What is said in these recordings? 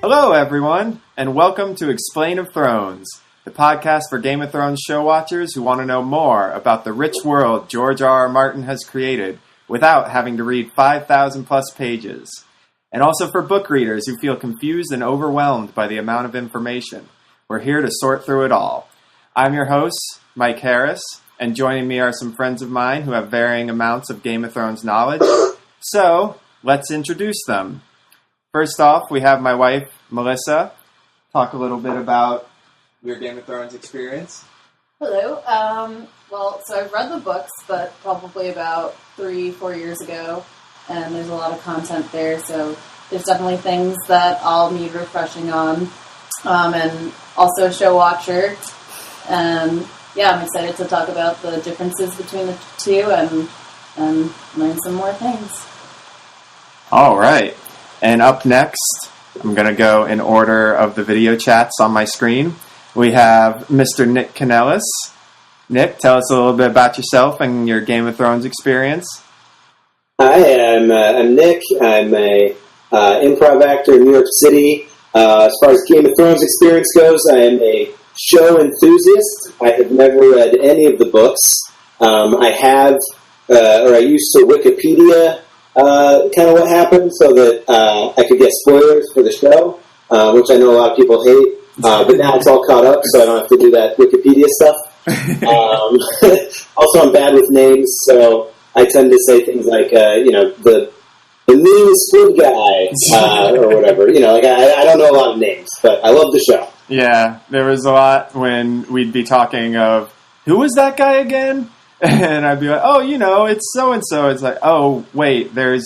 Hello, everyone, and welcome to Explain of Thrones, the podcast for Game of Thrones show watchers who want to know more about the rich world George R. R. Martin has created without having to read 5,000 plus pages. And also for book readers who feel confused and overwhelmed by the amount of information. We're here to sort through it all. I'm your host, Mike Harris, and joining me are some friends of mine who have varying amounts of Game of Thrones knowledge. So, let's introduce them. First off, we have my wife, Melissa. Talk a little bit about your Game of Thrones experience. Hello. So I've read the books, but probably about 3-4 years ago, and there's a lot of content there, so there's definitely things that I'll need refreshing on, and also a show watcher, and yeah, I'm excited to talk about the differences between the two and learn some more things. All right. And up next, I'm going to go in order of the video chats on my screen. We have Mr. Nick Canellis. Nick, tell us a little bit about yourself and your Game of Thrones experience. Hi, I'm Nick. I'm a improv actor in New York City. As far as Game of Thrones experience goes, I am a show enthusiast. I have never read any of the books. I used to Wikipedia kind of what happened so that I could get spoilers for the show, which I know a lot of people hate. But now it's all caught up, so I don't have to do that Wikipedia stuff. Also, I'm bad with names, so I tend to say things like, the mean squid guy, or whatever. I don't know a lot of names, but I love the show. Yeah, there was a lot when we'd be talking of, who was that guy again? And I'd be like, it's so-and-so. It's like, oh, wait, there's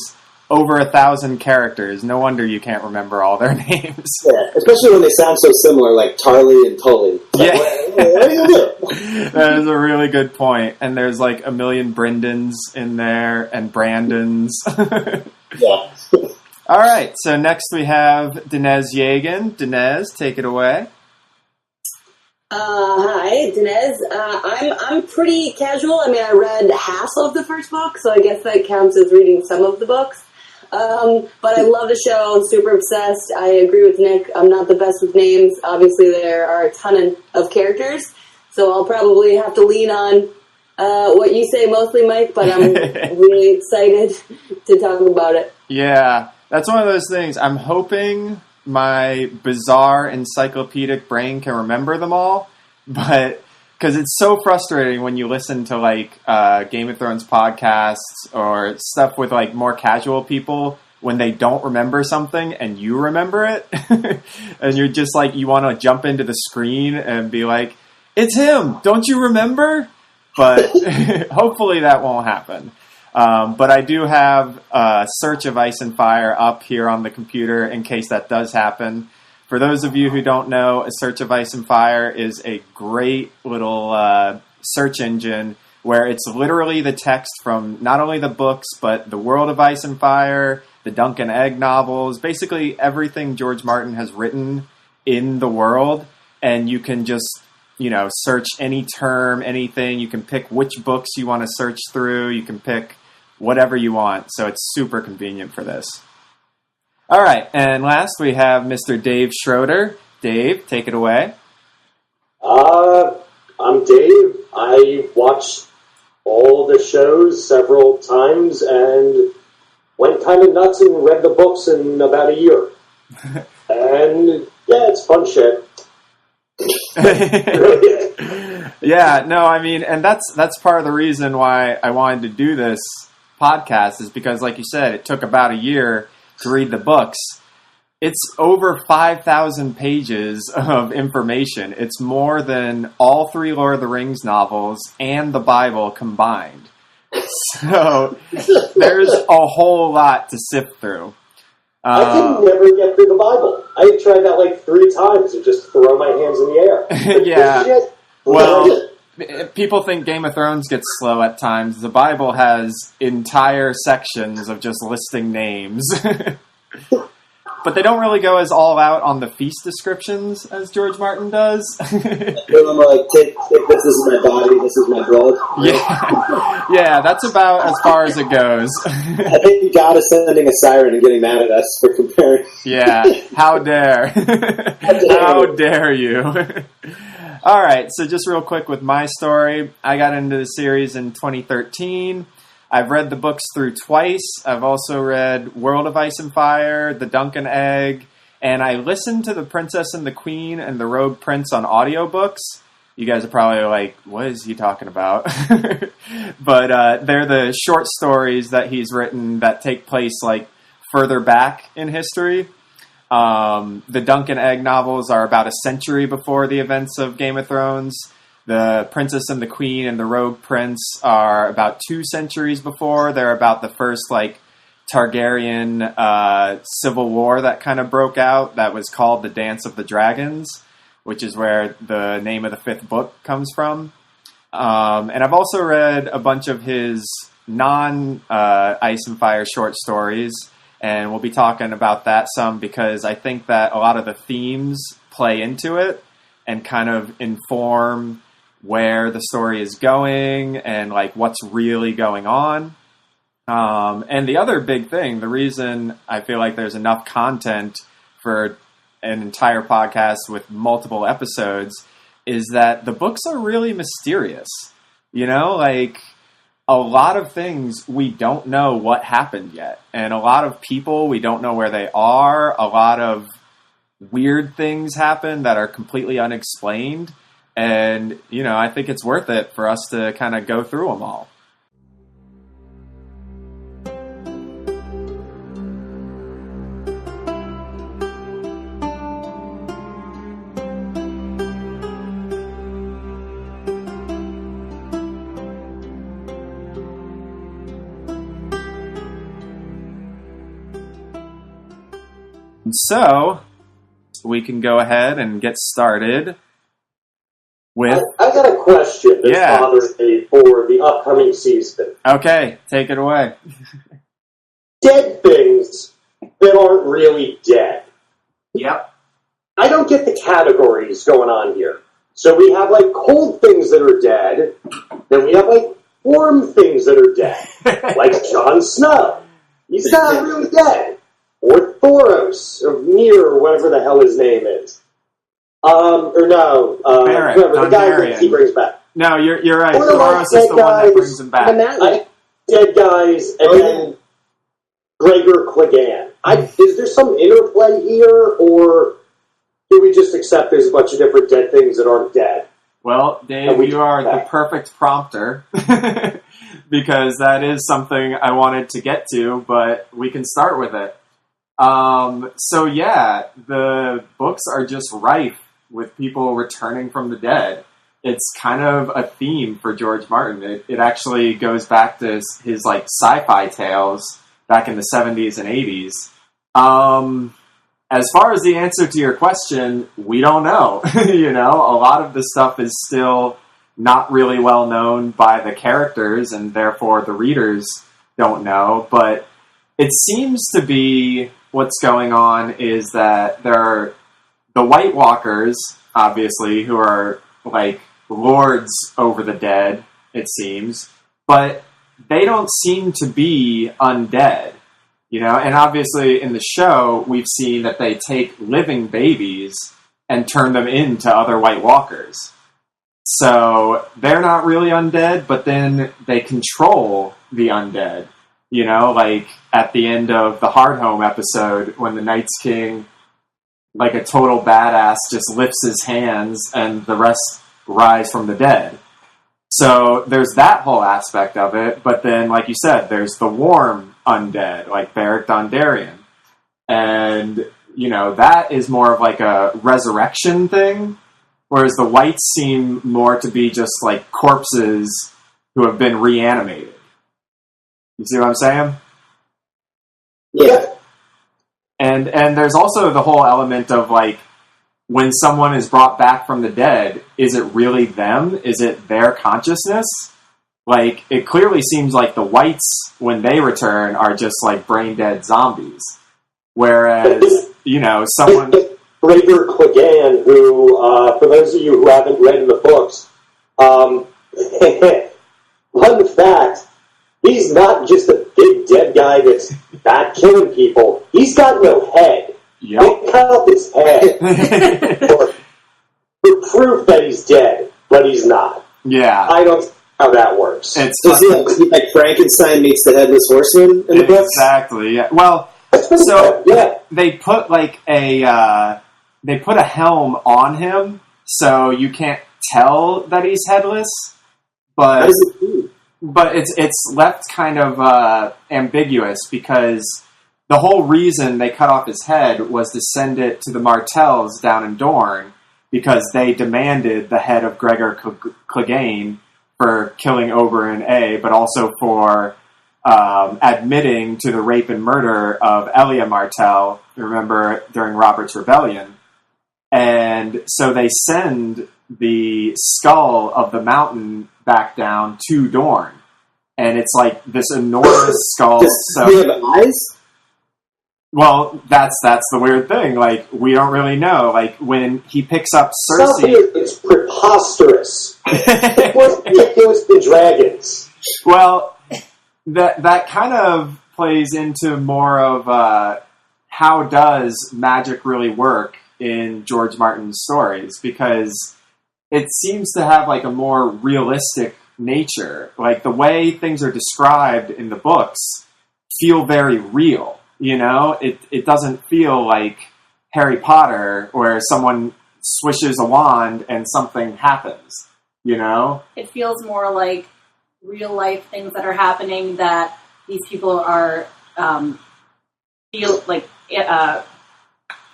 over 1,000 characters. No wonder you can't remember all their names. Yeah, especially when they sound so similar, like Tarly and Tully. Yeah. What are you doing? That is a really good point. And there's like a million Brendans in there and Brandons. Yeah. All right, so next we have Dinez Yegan. Dinez, take it away. Hi, Dinez. I'm pretty casual. I mean, I read half of the first book, so I guess that counts as reading some of the books. But I love the show. I'm super obsessed. I agree with Nick. I'm not the best with names. Obviously, there are a ton of characters, so I'll probably have to lean on what you say mostly, Mike, but I'm really excited to talk about it. Yeah, that's one of those things. I'm hoping my bizarre encyclopedic brain can remember them all, but because it's so frustrating when you listen to Game of Thrones podcasts or stuff with more casual people when they don't remember something and you remember it and you're just you want to jump into the screen and be like, it's him, don't you remember? But hopefully that won't happen. But I do have Search of Ice and Fire up here on the computer in case that does happen. For those of you who don't know, A Search of Ice and Fire is a great little search engine where it's literally the text from not only the books, but the World of Ice and Fire, the Dunk and Egg novels, basically everything George Martin has written in the world. And you can just search any term, anything. You can pick which books you want to search through. You can pick whatever you want. So it's super convenient for this. All right. And last we have Mr. Dave Schroeder. Dave, take it away. I'm Dave. I watched all the shows several times and went kind of nuts and read the books in about a year. And yeah, it's fun shit. Yeah, no, I mean, and that's part of the reason why I wanted to do this podcast is because, like you said, it took about a year to read the books. It's over 5,000 pages of information. It's more than all 3 Lord of the Rings novels and the Bible combined. So there's a whole lot to sift through. I could never get through the Bible. I tried that 3 times to just throw my hands in the air. Yeah. Well, people think Game of Thrones gets slow at times. The Bible has entire sections of just listing names. But they don't really go as all out on the feast descriptions as George Martin does. I'm like, take this is my body, this is my blood. Yeah, that's about as far as it goes. I think God is sending a siren and getting mad at us for comparing. Yeah, how dare. How dare you. All right, so just real quick with my story. I got into the series in 2013. I've read the books through twice. I've also read World of Ice and Fire, The Duncan Egg, and I listened to The Princess and the Queen and The Rogue Prince on audiobooks. You guys are probably like, what is he talking about? But they're the short stories that he's written that take place like further back in history. The Duncan Egg novels are about a century before the events of Game of Thrones. The Princess and the Queen and the Rogue Prince are about 2 centuries before. They're about the first, like, Targaryen civil war that kind of broke out that was called the Dance of the Dragons, which is where the name of the 5th book comes from. And I've also read a bunch of his non-Ice and Fire short stories, and we'll be talking about that some because I think that a lot of the themes play into it and kind of inform where the story is going and like what's really going on. And the other big thing, the reason I feel like there's enough content for an entire podcast with multiple episodes is that the books are really mysterious. You know, like a lot of things we don't know what happened yet. And a lot of people, we don't know where they are. A lot of weird things happen that are completely unexplained. And, you know, I think it's worth it for us to kind of go through them all. So, we can go ahead and get started with... I got a question that's bothering me for the upcoming season. Okay, take it away. Dead things that aren't really dead. Yep. I don't get the categories going on here. So we have, like, cold things that are dead, then we have, like, warm things that are dead. Like Jon Snow. He's not really dead. Or Thoros, or Mir, or whatever the hell his name is. Whoever, the guy that he brings back. No, you're right. Or Thoros is the one that brings him back. Dead guys, and then Gregor Clegane. Is there some interplay here, or do we just accept there's a bunch of different dead things that aren't dead? Well, Dave, you are the perfect prompter, because that is something I wanted to get to, but we can start with it. So yeah, the books are just rife with people returning from the dead. It's kind of a theme for George Martin. It actually goes back to his like sci-fi tales back in the 70s and 80s. As far as the answer to your question, we don't know. You know, a lot of the stuff is still not really well known by the characters, and therefore the readers don't know. But it seems to be what's going on is that there are the White Walkers, obviously, who are like lords over the dead, it seems, but they don't seem to be undead. You know, and obviously in the show, we've seen that they take living babies and turn them into other White Walkers. So they're not really undead, but then they control the undead. You know, like at the end of the Hardhome episode, when the Night's King, like a total badass, just lifts his hands and the rest rise from the dead. So there's that whole aspect of it, but then, like you said, there's the warm undead, like Beric Dondarrion. And, you know, that is more of like a resurrection thing, whereas the whites seem more to be just like corpses who have been reanimated. You see what I'm saying? Yeah. And there's also the whole element of like, when someone is brought back from the dead, is it really them? Is it their consciousness? Like, it clearly seems like the whites, when they return, are just like brain dead zombies. Whereas someone... Gregor Clegane, who, for those of you who haven't read in the books, fun fact, he's not just a big dead guy that's not killing people. He's got no head. Yep. They cut off his head for proof that he's dead, but he's not. Yeah. I don't know how that works. Is he like Frankenstein meets the Headless Horseman in the books? Exactly, yeah. Well, so they put they put a helm on him, so you can't tell that he's headless, but it's left kind of ambiguous because the whole reason they cut off his head was to send it to the Martells down in Dorne because they demanded the head of Gregor Clegane for killing Oberyn A, but also for admitting to the rape and murder of Elia Martell, remember, during Robert's Rebellion. And so they send the skull of the mountain back down to Dorne. And it's like this enormous skull. Do you have eyes? Well, that's the weird thing. Like, we don't really know. Like, when he picks up Cersei... It's preposterous. It was the dragons. Well, that kind of plays into more of how does magic really work in George Martin's stories, because it seems to have like a more realistic nature. Like, the way things are described in the books feel very real. It doesn't feel like Harry Potter where someone swishes a wand and something happens, It feels more like real life things that are happening that these people are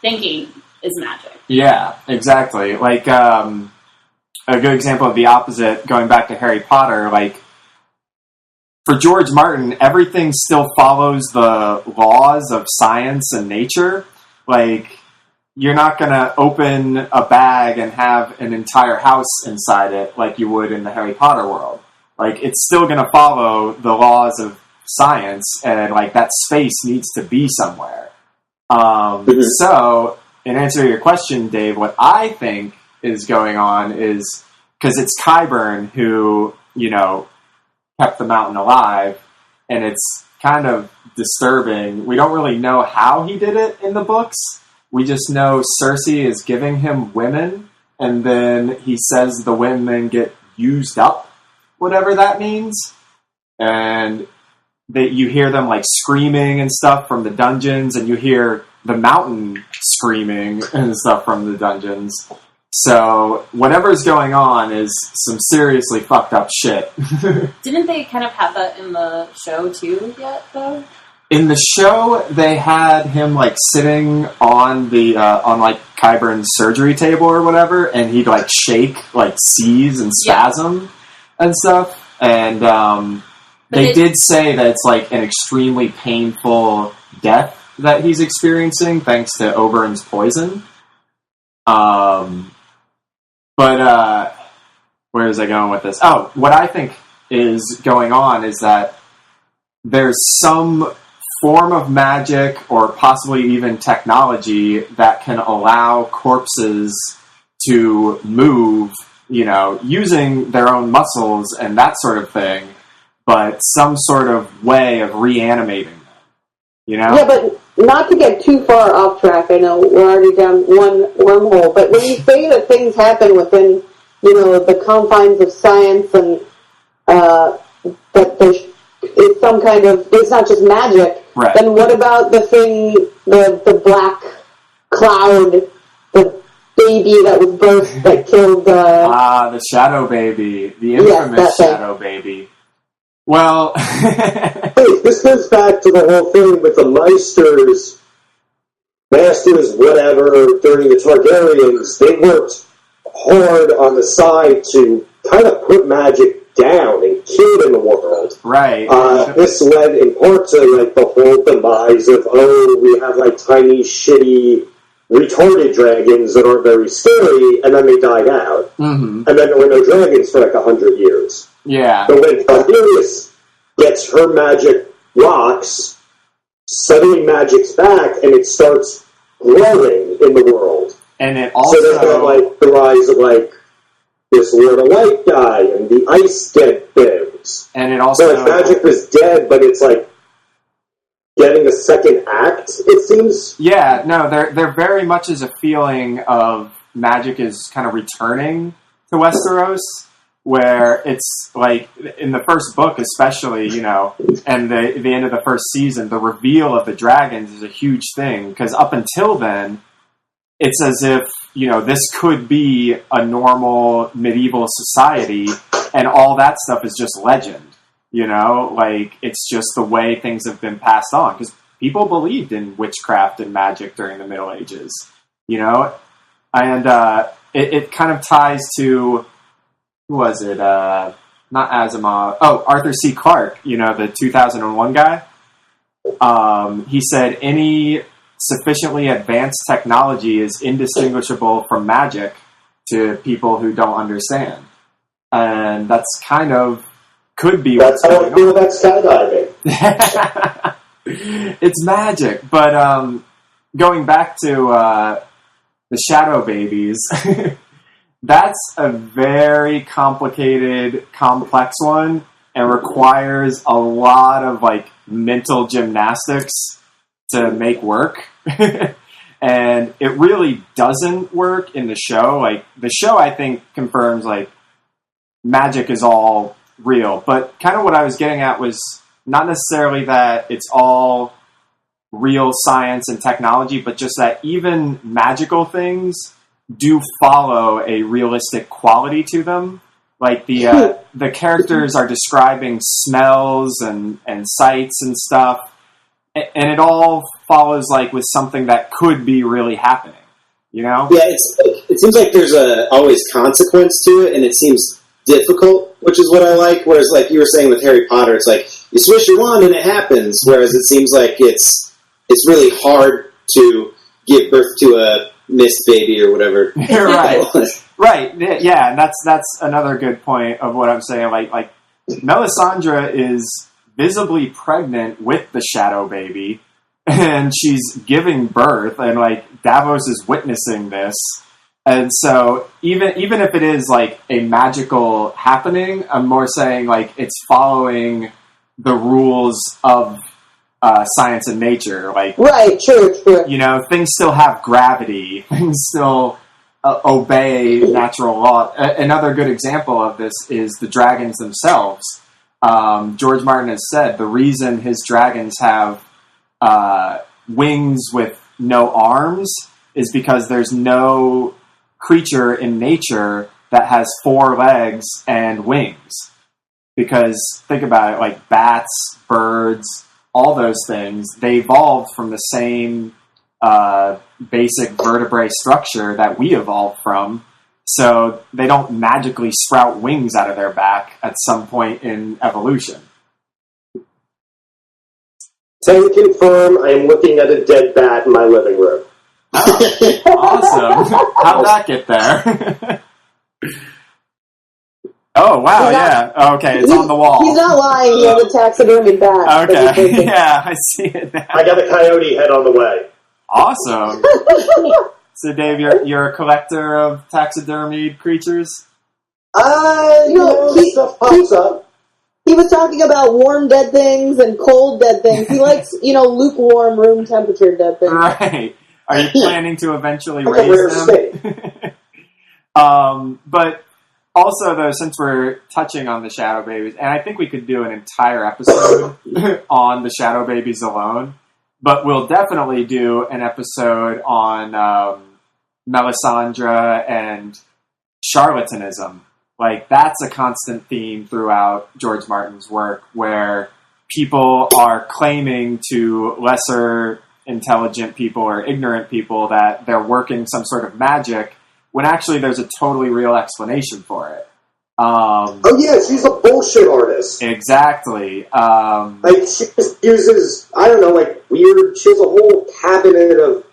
thinking is magic. Yeah, exactly. Like, a good example of the opposite, going back to Harry Potter, like, for George Martin, everything still follows the laws of science and nature. Like, you're not going to open a bag and have an entire house inside it like you would in the Harry Potter world. Like, it's still going to follow the laws of science, and, like, that space needs to be somewhere. So, in answer to your question, Dave, what I think is going on is, because it's Qyburn who, kept the mountain alive, and it's kind of disturbing. We don't really know how he did it in the books. We just know Cersei is giving him women, and then he says the women get used up, whatever that means. And you hear them like screaming and stuff from the dungeons, and you hear the mountain screaming and stuff from the dungeons. So whatever's going on is some seriously fucked up shit. Didn't they kind of have that in the show too yet, though? In the show, they had him like sitting on the on like Qyburn's surgery table or whatever, and he'd like shake, like seize and spasm and stuff. And they did say that it's like an extremely painful death that he's experiencing thanks to Oberyn's poison. But where is I going with this? Oh, what I think is going on is that there's some form of magic or possibly even technology that can allow corpses to move, using their own muscles and that sort of thing, but some sort of way of reanimating them, Yeah, but not to get too far off track, I know we're already down one wormhole, but when you say that things happen within, the confines of science and that there's some kind of, it's not just magic, right. Then what about the thing, the black cloud, the baby that was birthed that killed... the shadow baby, the infamous shadow baby. Well... This goes back to the whole thing with the Meisters, Masters, whatever, during the Targaryens. They worked hard on the side to kind of put magic down and kill it in the world. Right. This led in part to like the whole demise of, we have like tiny, shitty, retarded dragons that aren't very scary, and then they died out. Mm-hmm. And then there were no dragons for like 100 years. Yeah. But when Targaryen gets her magic rocks, suddenly magic's back, and it starts growing in the world. And it also... So there's like the rise of like this Lord of Light guy and the ice dead things. And it also... So like magic was dead, but it's like getting a second act, it seems. Yeah, no, there very much is a feeling of magic is kind of returning to Westeros, where it's like, in the first book especially, you know, and the end of the first season, the reveal of the dragons is a huge thing, because up until then, it's as if, you know, this could be a normal medieval society, and all that stuff is just legend. You know, like, it's just the way things have been passed on. Because people believed in witchcraft and magic during the Middle Ages, you know? And it kind of ties to, who was it? Not Asimov. Oh, Arthur C. Clarke, you know, the 2001 guy. He said, any sufficiently advanced technology is indistinguishable from magic to people who don't understand. And that's kind of... could be that's what's how going I feel on. about skydiving. It's magic, but going back to the Shadow Babies, that's a very complicated, complex one, and requires a lot of like mental gymnastics to make work. And it really doesn't work in the show. Like, the show, I think, confirms like magic is all real, but kind of what I was getting at was not necessarily that it's all real science and technology, but just that even magical things do follow a realistic quality to them. Like the characters are describing smells and sights and stuff, and it all follows like with something that could be really happening. You know? Yeah, it seems like there's always consequence to it, and it seems difficult, which is what I like. Whereas, like you were saying with Harry Potter, it's like you swish your wand and it happens. Whereas it seems like it's really hard to give birth to a mist baby or whatever. Right. Yeah, and that's another good point of what I'm saying. Like Melisandre is visibly pregnant with the Shadow Baby, and she's giving birth, and like Davos is witnessing this. And so even if it is like a magical happening, I'm more saying like it's following the rules of science and nature. Like, right, true. You know, things still have gravity. Things still obey natural law. Another good example of this is the dragons themselves. George Martin has said the reason his dragons have wings with no arms is because there's no creature in nature that has 4 legs and wings. Because think about it, like bats, birds, all those things, they evolved from the same basic vertebrae structure that we evolved from. So they don't magically sprout wings out of their back at some point in evolution. Can confirm I'm looking at a dead bat in my living room. Oh, awesome. How'd that get there? Oh, wow, yeah. Okay, it's on the wall. He's not lying. He has a taxidermy bat. Okay, yeah, I see it now. I got a coyote head on the way. Awesome. So, Dave, you're a collector of taxidermied creatures? Stuff pops up. He was talking about warm dead things and cold dead things. He likes, lukewarm room temperature dead things. Right. Are you planning to eventually Like a rare raise them? But also, though, since we're touching on the Shadow Babies, and I think we could do an entire episode on the Shadow Babies alone, but we'll definitely do an episode on Melisandre and charlatanism. Like, that's a constant theme throughout George Martin's work, where people are claiming to lesser intelligent people or ignorant people that they're working some sort of magic, when actually there's a totally real explanation for it. Oh yeah, she's a bullshit artist. Exactly. She just uses, I don't know, weird, she has a whole cabinet of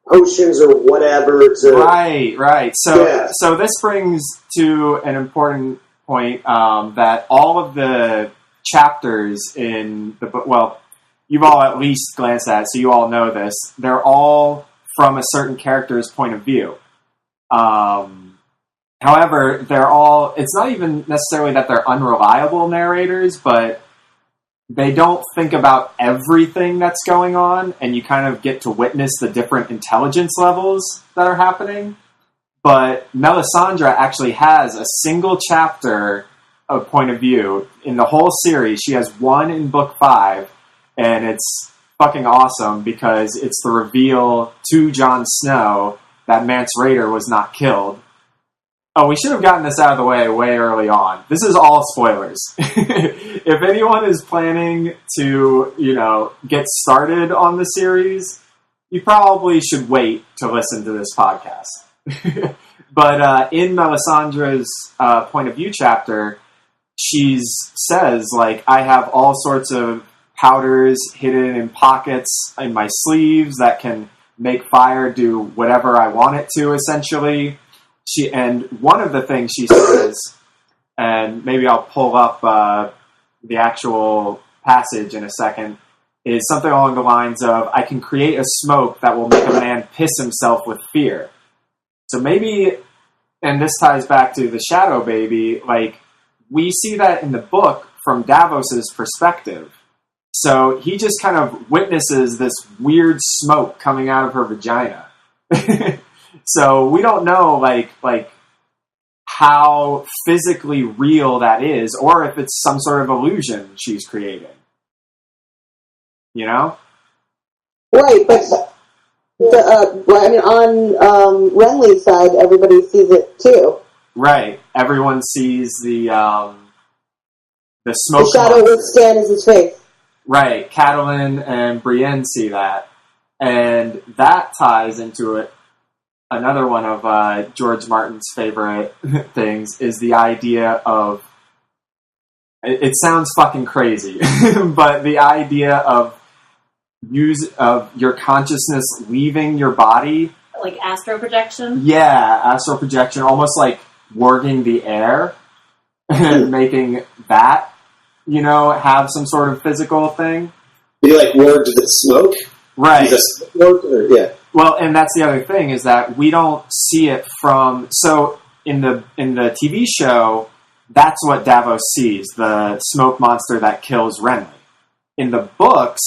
potions or whatever to... Right. So this brings to an important point, that all of the chapters in the book, well, you've all at least glanced at it, so you all know this, they're all from a certain character's point of view. However, it's not even necessarily that they're unreliable narrators, but they don't think about everything that's going on, and you kind of get to witness the different intelligence levels that are happening. But Melisandre actually has a single chapter of point of view in the whole series. She has one in book 5, and it's fucking awesome because it's the reveal to Jon Snow that Mance Rayder was not killed. Oh, we should have gotten this out of the way early on. This is all spoilers. If anyone is planning to, get started on the series, you probably should wait to listen to this podcast. But in Melisandre's point of view chapter, she says, like, I have all sorts of powders hidden in pockets in my sleeves that can make fire do whatever I want it to, essentially. And one of the things she says, and maybe I'll pull up the actual passage in a second, is something along the lines of, I can create a smoke that will make a man piss himself with fear. So maybe, and this ties back to the Shadow Baby, like, we see that in the book from Davos's perspective. So he just kind of witnesses this weird smoke coming out of her vagina. So we don't know, like how physically real that is, or if it's some sort of illusion she's creating. You know? Right, but on Renly's side, everybody sees it too. Right. Everyone sees the smoke. The shadow with Stannis' face. Right. Catelyn and Brienne see that. And that ties into it. Another one of George Martin's favorite things is the idea of, it sounds fucking crazy, but the idea of your consciousness leaving your body. Like astral projection? Yeah, astral projection, almost like warging the air and making that, have some sort of physical thing. You like warged the smoke? Right. Yeah. Well, and that's the other thing, is that we don't see it from... So, in the TV show, that's what Davos sees, the smoke monster that kills Renly. In the books,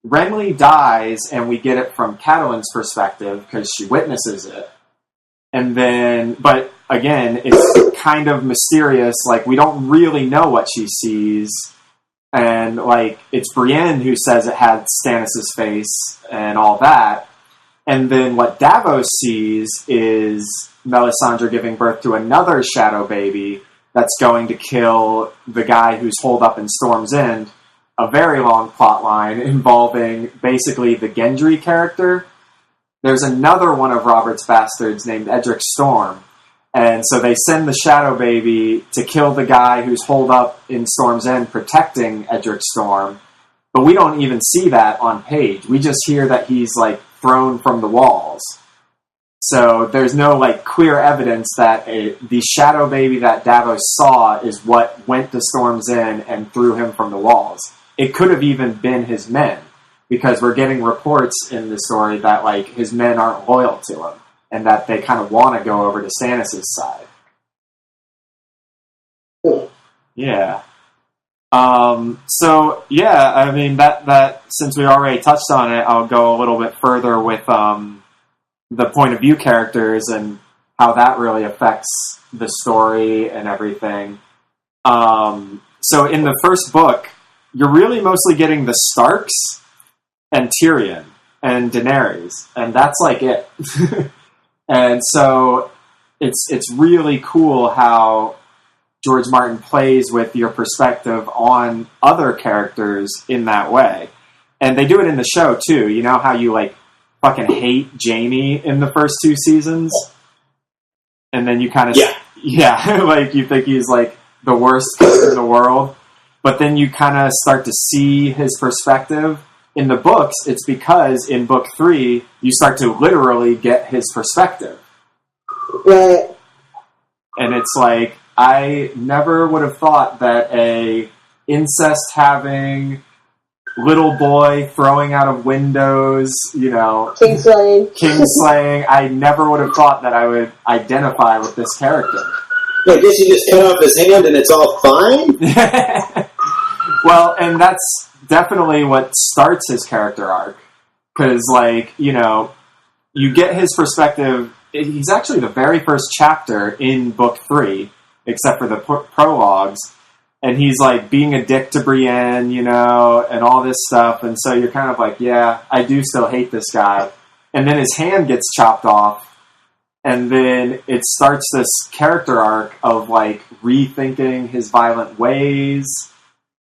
Renly dies, and we get it from Catelyn's perspective, because she witnesses it. And then... But, again, it's kind of mysterious, like, we don't really know what she sees... And, like, it's Brienne who says it had Stannis' face and all that. And then what Davos sees is Melisandre giving birth to another shadow baby that's going to kill the guy who's holed up in Storm's End. A very long plot line involving basically the Gendry character. There's another one of Robert's bastards named Edric Storm. And so they send the Shadow Baby to kill the guy who's holed up in Storm's End protecting Edric Storm. But we don't even see that on page. We just hear that he's, like, thrown from the walls. So there's no, like, clear evidence that the Shadow Baby that Davos saw is what went to Storm's End and threw him from the walls. It could have even been his men, because we're getting reports in the story that, like, his men aren't loyal to him. And that they kind of want to go over to Stannis' side. Yeah. So, yeah, I mean, that since we already touched on it, I'll go a little bit further with the point of view characters and how that really affects the story and everything. So in the first book, you're really mostly getting the Starks and Tyrion and Daenerys, and that's like it. And so it's really cool how George Martin plays with your perspective on other characters in that way. And they do it in the show, too. You know how you, like, fucking hate Jaime in the first 2 seasons? And then you kind of... Yeah, like, you think he's, like, the worst in the world. But then you kind of start to see his perspective. In the books, it's because in book 3, you start to literally get his perspective. Right. And it's like, I never would have thought that a incest-having, little boy throwing out of windows, King slaying. I never would have thought that I would identify with this character. I guess you just cut off his hand and it's all fine? Well, and that's definitely what starts his character arc. Because, you get his perspective. He's actually the very first chapter in book 3, except for the prologues. And he's, being a dick to Brienne, and all this stuff. And so you're kind of like, yeah, I do still hate this guy. And then his hand gets chopped off. And then it starts this character arc of, rethinking his violent ways,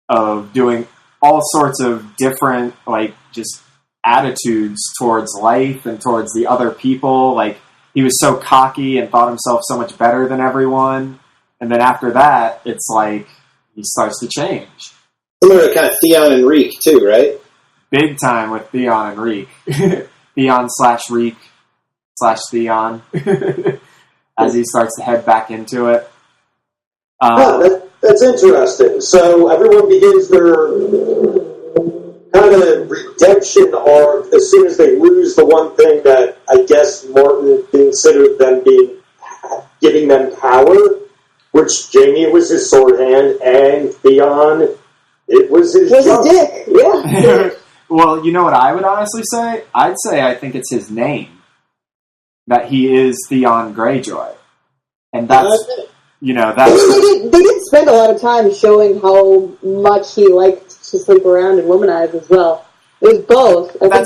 of doing all sorts of different, just attitudes towards life and towards the other people. He was so cocky and thought himself so much better than everyone. And then after that, it's he starts to change. Similar to kind of Theon and Reek, too, right? Big time with Theon and Reek. Theon/Reek/Theon. As he starts to head back into it. That's interesting. So everyone begins their kind of redemption arc as soon as they lose the one thing that I guess Martin considered them giving them power, which Jamie was his sword hand, and Theon, it was his dick. Yeah. Well, you know what I would honestly say? I'd say I think it's his name. That he is Theon Greyjoy. And that's... They did spend a lot of time showing how much he liked to sleep around and womanize as well. It was both. I think,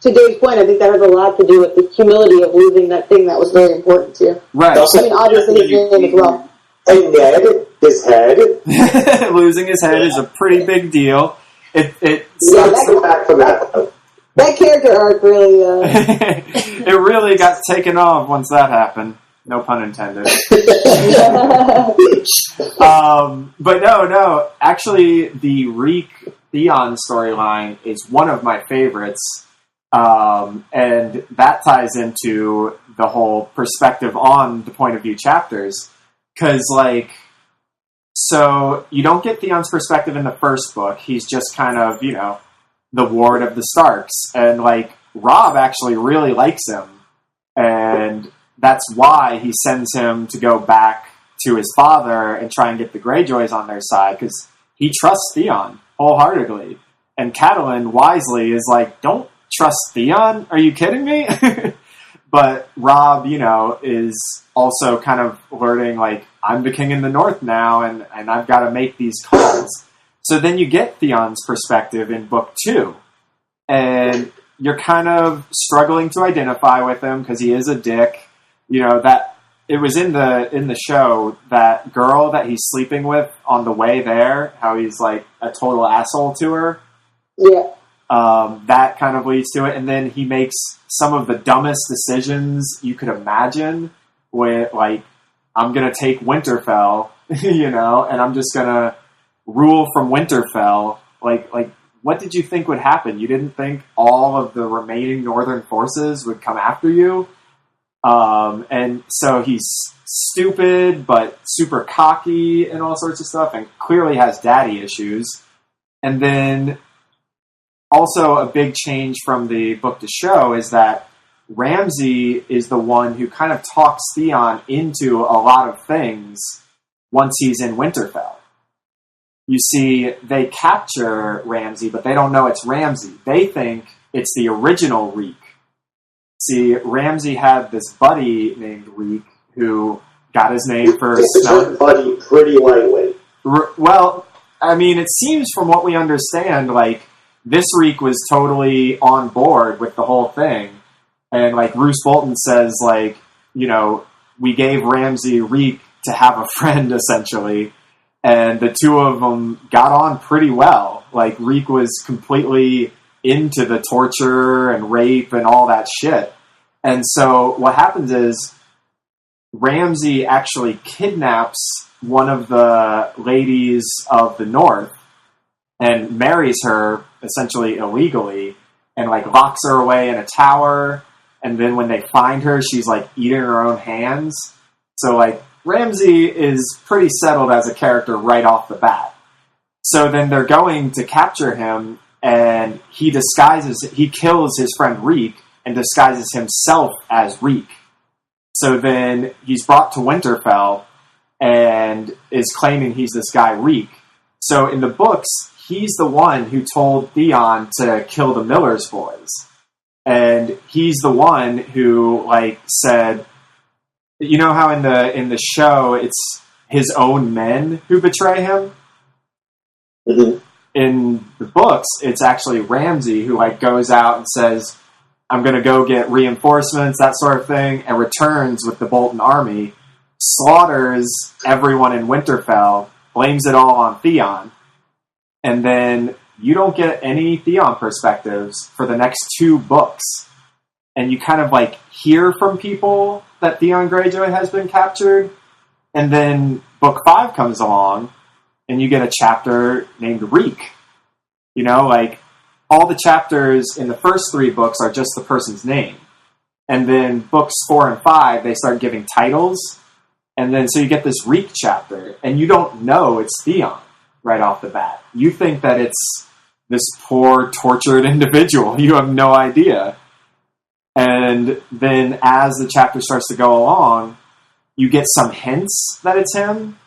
to Dave's point, I think that has a lot to do with the humility of losing that thing that was very important to you. Right. Obviously his name as well. And Ned, his head. Losing his head is a pretty big deal. That character arc really... it really got taken off once that happened. No pun intended. But no. Actually, the Reek Theon storyline is one of my favorites. And that ties into the whole perspective on the point of view chapters. Because, so you don't get Theon's perspective in the first book. He's just kind of, the ward of the Starks. And, Robb actually really likes him. And that's why he sends him to go back to his father and try and get the Greyjoys on their side, because he trusts Theon wholeheartedly. And Catelyn wisely is don't trust Theon? Are you kidding me? But Robb, is also kind of learning, I'm the king in the north now, and I've got to make these calls. So then you get Theon's perspective in book 2. And you're kind of struggling to identify with him because he is a dick. That it was in the show, that girl that he's sleeping with on the way there, how he's a total asshole to her. Yeah. That kind of leads to it. And then he makes some of the dumbest decisions you could imagine with, I'm going to take Winterfell, and I'm just going to rule from Winterfell. What did you think would happen? You didn't think all of the remaining northern forces would come after you? And so he's stupid, but super cocky and all sorts of stuff, and clearly has daddy issues. And then also a big change from the book to show is that Ramsay is the one who kind of talks Theon into a lot of things once he's in Winterfell. You see, they capture Ramsay, but they don't know it's Ramsay. They think it's the original Reek. See, Ramsay had this buddy named Reek who got his name for smelling buddy pretty lightly. Well, I mean, it seems from what we understand, this Reek was totally on board with the whole thing. And, Roose Bolton says, we gave Ramsay Reek to have a friend, essentially. And the two of them got on pretty well. Reek was completely into the torture and rape and all that shit. And so what happens is Ramsay actually kidnaps one of the ladies of the North and marries her essentially illegally and locks her away in a tower. And then when they find her, she's eating her own hands. So Ramsay is pretty settled as a character right off the bat. So then they're going to capture him, and he kills his friend Reek and disguises himself as Reek. So then he's brought to Winterfell and is claiming he's this guy Reek. So in the books, he's the one who told Theon to kill the Miller's boys. And he's the one who, like, said, you know how in the show it's his own men who betray him? Mm-hmm. In the books, it's actually Ramsay who, like, goes out and says, I'm going to go get reinforcements, that sort of thing, and returns with the Bolton army, slaughters everyone in Winterfell, blames it all on Theon, and then you don't get any Theon perspectives for the next 2 books. And you kind of, like, hear from people that Theon Greyjoy has been captured, and then book 5 comes along, and you get a chapter named Reek. You know, like, all the chapters in the first 3 books are just the person's name. And then books 4 and 5, they start giving titles. And then so you get this Reek chapter, and you don't know it's Theon right off the bat. You think that it's this poor, tortured individual. You have no idea. And then as the chapter starts to go along, you get some hints that it's him,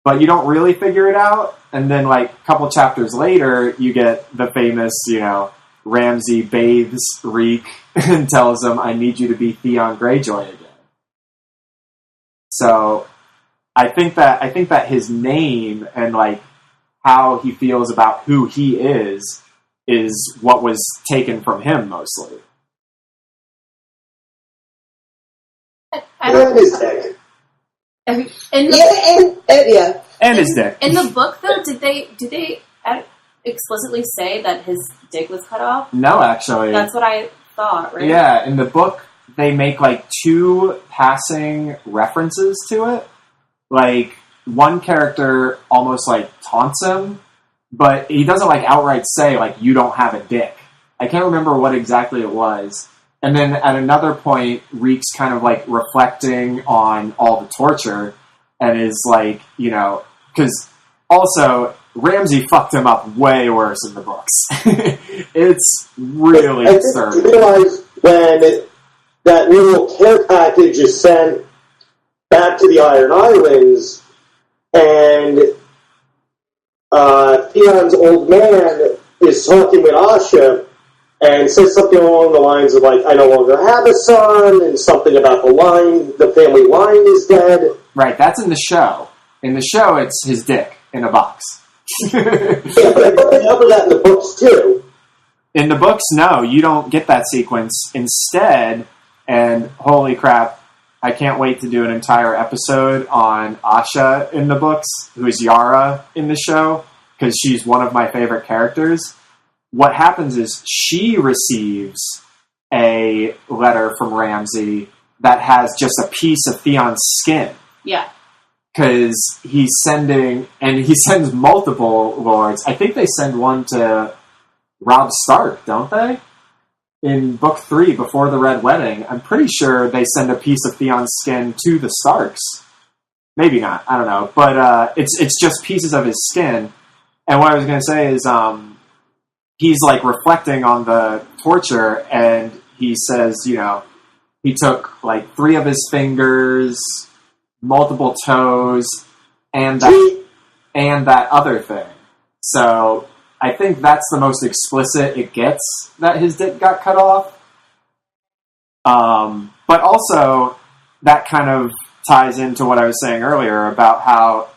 but you don't really figure it out. And then, like, a couple chapters later, you get the famous, you know, Ramsay bathes Reek and tells him, I need you to be Theon Greyjoy again. So I think that his name and, like, how he feels about who he is what was taken from him mostly. And his dick. And his dick. In the book, though, did they explicitly say that his dick was cut off? No, actually. That's what I thought, right? Yeah, in the book, they make, like, 2 passing references to it. Like, one character almost, like, taunts him, but he doesn't, like, outright say, like, you don't have a dick. I can't remember what exactly it was. And then at another point, Reek's kind of, like, reflecting on all the torture and is, like, you know, because also Ramsay fucked him up way worse in the books. It's really disturbing. You realize when that little care package is sent back to the Iron Islands, and Theon's old man is talking with Asha, and says something along the lines of, like, I no longer have a son, and something about the family line is dead. Right, that's in the show. In the show, it's his dick in a box. Yeah, but I thought they covered that in the books, too. In the books, no, you don't get that sequence. Instead, and holy crap, I can't wait to do an entire episode on Asha in the books, who is Yara in the show, because she's one of my favorite characters. What happens is she receives a letter from Ramsay that has just a piece of Theon's skin. Yeah. Because he sends multiple lords. I think they send one to Robb Stark, don't they? In book 3, before the Red Wedding, I'm pretty sure they send a piece of Theon's skin to the Starks. Maybe not, I don't know. But it's just pieces of his skin. And what I was going to say is, he's, like, reflecting on the torture, and he says, you know, he took, like, 3 of his fingers, multiple toes, and that other thing. So I think that's the most explicit it gets, that his dick got cut off. But also, that kind of ties into what I was saying earlier about how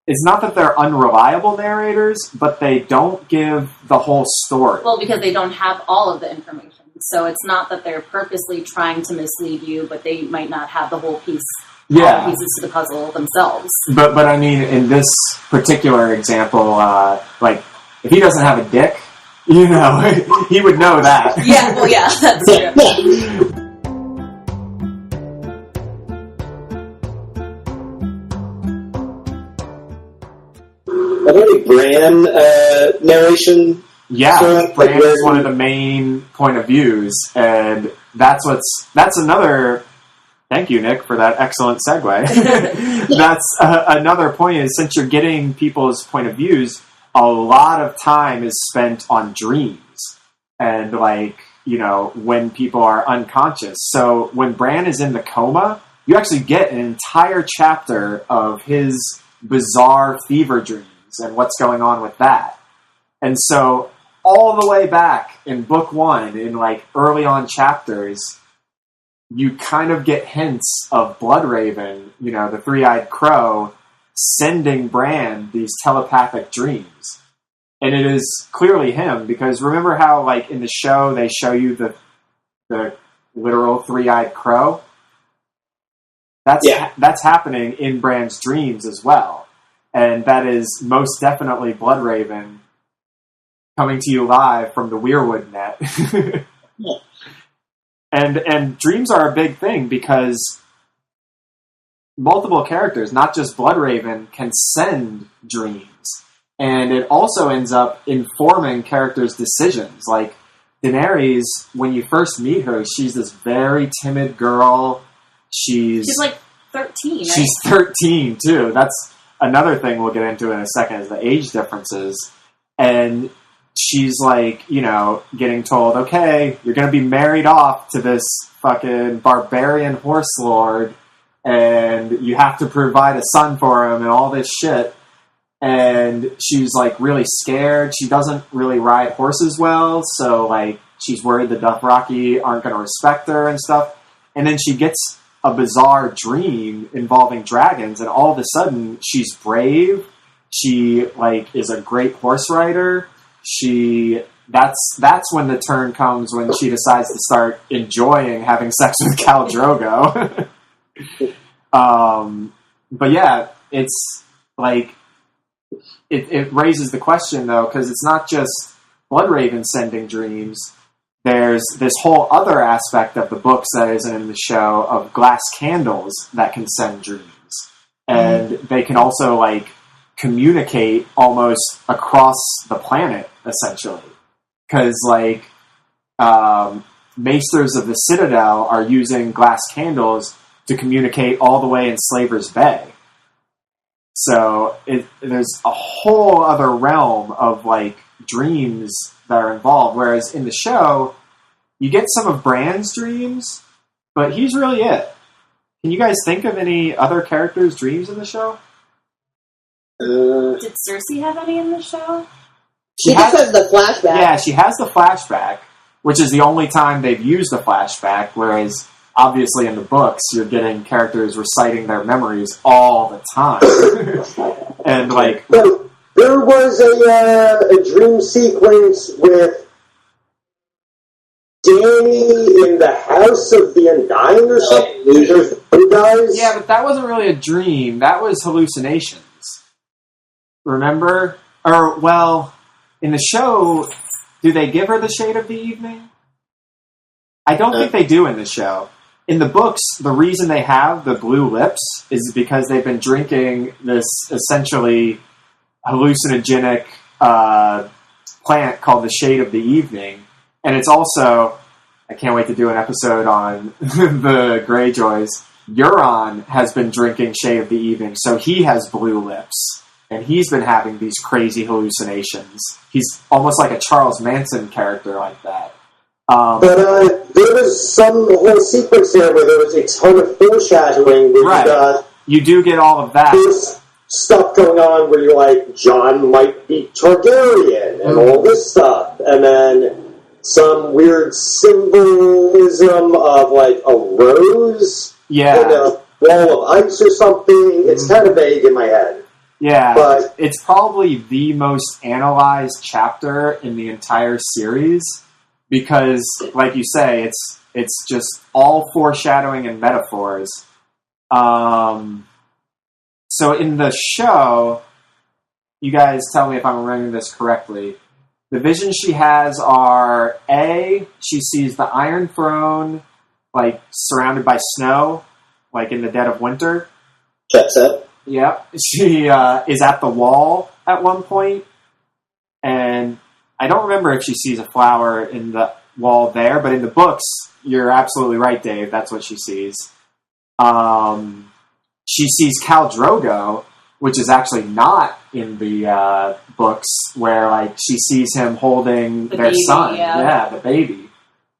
it's not that they're unreliable narrators, but they don't give the whole story. Well, because they don't have all of the information. So it's not that they're purposely trying to mislead you, but they might not have the whole piece, all the pieces to the puzzle themselves. But I mean, in this particular example, like, if he doesn't have a dick, you know, he would know that. Yeah, well, yeah, that's true. Are there any Bran narration? Yeah, Bran is one of the main point of views, and that's another. Thank you, Nick, for that excellent segue. That's another point is, since you're getting people's point of views, a a lot of time is spent on dreams and, like, you know, when people are unconscious. So when Bran is in the coma, you actually get an entire chapter of his bizarre fever dreams and what's going on with that. And so all the way back in book 1, in, like, early on chapters, you kind of get hints of Bloodraven, you know, the three-eyed crow, sending Bran these telepathic dreams. And it is clearly him, because remember how, like, in the show they show you the literal three-eyed crow? That's happening in Bran's dreams as well. And that is most definitely Bloodraven coming to you live from the Weirwood net. And dreams are a big thing because multiple characters, not just Bloodraven, can send dreams. And it also ends up informing characters' decisions. Like, Daenerys, when you first meet her, she's this very timid girl. She's like 13, right? She's 13, too. That's another thing we'll get into in a second, is the age differences. And she's, like, you know, getting told, okay, you're going to be married off to this fucking barbarian horse lord, and you have to provide a son for him and all this shit. And she's, like, really scared. She doesn't really ride horses well, so, like, she's worried the Dothraki aren't going to respect her and stuff. And then she gets a bizarre dream involving dragons, and all of a sudden, she's brave. She, like, is a great horse rider. That's when the turn comes, when she decides to start enjoying having sex with Khal Drogo. But yeah, it's, like, it raises the question, though, because it's not just Bloodraven sending dreams. There's this whole other aspect of the books that isn't in the show of glass candles that can send dreams. And they can also, like, communicate almost across the planet, essentially. Because, like, Maesters of the Citadel are using glass candles to communicate all the way in Slaver's Bay. So there's a whole other realm of, like, dreams that are involved, whereas in the show, you get some of Bran's dreams, but he's really it. Can you guys think of any other characters' dreams in the show? Did Cersei have any in the show? She just has the flashback. Yeah, she has the flashback, which is the only time they've used a flashback, whereas obviously in the books, you're getting characters reciting their memories all the time. And, like... There was a dream sequence with Dany in the House of the Undying or something. There's two guys. Yeah, but that wasn't really a dream. That was hallucinations. Remember? Or, well, in the show, do they give her the Shade of the Evening? I don't think they do in the show. In the books, the reason they have the blue lips is because they've been drinking this essentially hallucinogenic plant called the Shade of the Evening. And it's also, I can't wait to do an episode on the Greyjoys. Euron has been drinking Shade of the Evening, so he has blue lips. And he's been having these crazy hallucinations. He's almost like a Charles Manson character like that. But there was some whole sequence there where there was a ton of foreshadowing. Where you do get all of that. There's stuff going on where you're like, Jon might be Targaryen and all this stuff. And then some weird symbolism of, like, a rose in a wall of ice or something. It's kind of vague in my head. Yeah, but it's probably the most analyzed chapter in the entire series because, like you say, it's just all foreshadowing and metaphors. So in the show, you guys tell me if I'm remembering this correctly. The visions she has are, A, she sees the Iron Throne, like, surrounded by snow, like in the dead of winter. Checks out. Yep. She is at the wall at one point, and I don't remember if she sees a flower in the wall there, but in the books, you're absolutely right, Dave. That's what she sees. She sees Khal Drogo, which is actually not in the books, where like she sees him holding their baby, son, yeah, the baby.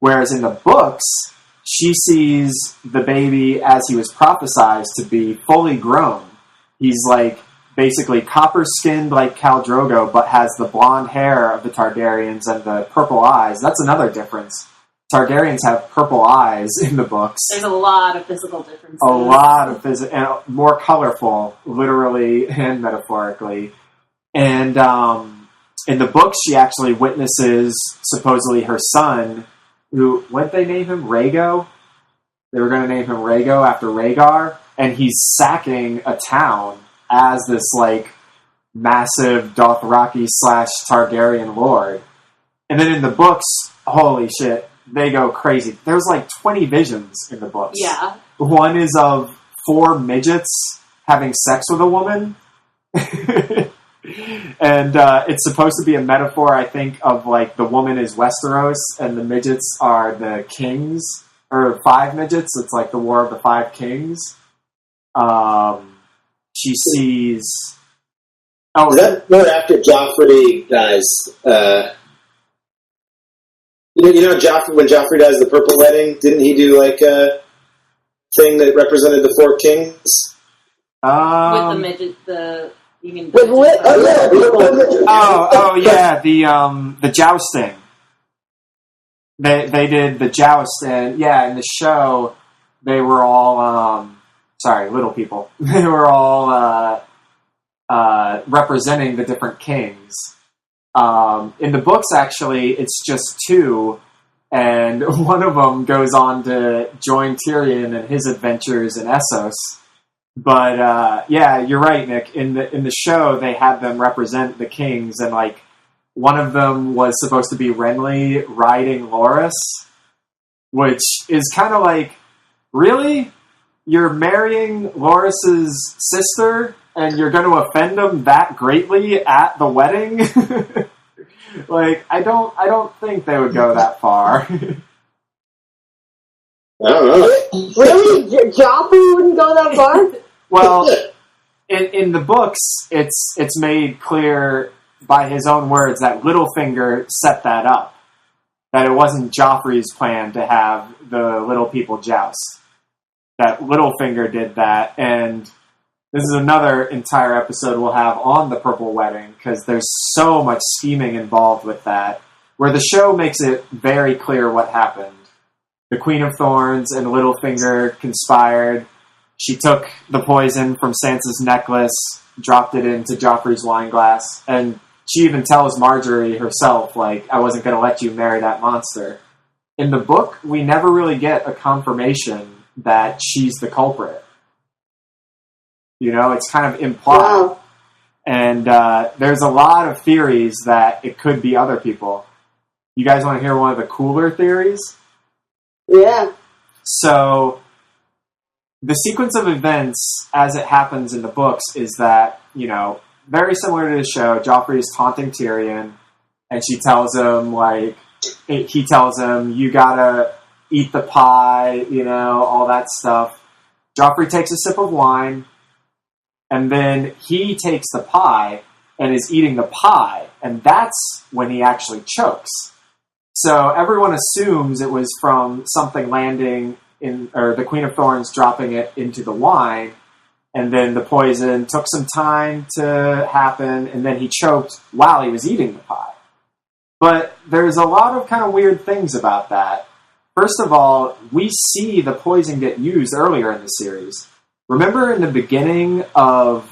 Whereas in the books, she sees the baby as he was prophesied to be fully grown. He's like basically copper-skinned like Khal Drogo, but has the blonde hair of the Targaryens and the purple eyes. That's another difference. Targaryens have purple eyes in the books. There's a lot of physical differences. A lot of physical, and more colorful, literally and metaphorically. And in the books, she actually witnesses supposedly her son, who, what did they name him? Rhaego? They were going to name him Rhaego after Rhaegar, and he's sacking a town as this, like, massive Dothraki / Targaryen lord. And then in the books, holy shit, they go crazy. There's, like, 20 visions in the books. Yeah. One is of 4 midgets having sex with a woman. And it's supposed to be a metaphor, I think, of, like, the woman is Westeros and the midgets are the kings. Or 5 midgets. It's like the War of the 5 Kings. She sees... Oh, is that more after Joffrey dies? You know, Joffrey, when Joffrey dies, the Purple Wedding, didn't he do like a thing that represented the 4 kings? With the midget, you mean the jousting. They did the joust, and yeah, in the show they were all little people. They were all representing the different kings. In the books, actually, it's just 2, and one of them goes on to join Tyrion in his adventures in Essos. But yeah, you're right, Nick. In the show, they had them represent the kings, and like one of them was supposed to be Renly riding Loras, which is kind of like, really? You're marrying Loras's sister, and you're going to offend him that greatly at the wedding? Like, I don't think they would go that far. I don't know. Really? Joffrey wouldn't go that far? Well, in the books, it's made clear by his own words that Littlefinger set that up. That it wasn't Joffrey's plan to have the little people joust. That Littlefinger did that, and this is another entire episode we'll have on the Purple Wedding, because there's so much scheming involved with that, where the show makes it very clear what happened. The Queen of Thorns and Littlefinger conspired. She took the poison from Sansa's necklace, dropped it into Joffrey's wineglass, and she even tells Marjorie herself, like, I wasn't going to let you marry that monster. In the book, we never really get a confirmation that she's the culprit. You know, it's kind of implied. Wow. And there's a lot of theories that it could be other people. You guys want to hear one of the cooler theories? Yeah. So, the sequence of events as it happens in the books is that, you know, very similar to the show, Joffrey is taunting Tyrion, and she tells him, like, he tells him, you gotta eat the pie, you know, all that stuff. Joffrey takes a sip of wine, and then he takes the pie and is eating the pie, and that's when he actually chokes. So everyone assumes it was from something landing in, or the Queen of Thorns dropping it into the wine, and then the poison took some time to happen, and then he choked while he was eating the pie. But there's a lot of kind of weird things about that. First of all, we see the poison get used earlier in the series. Remember in the beginning of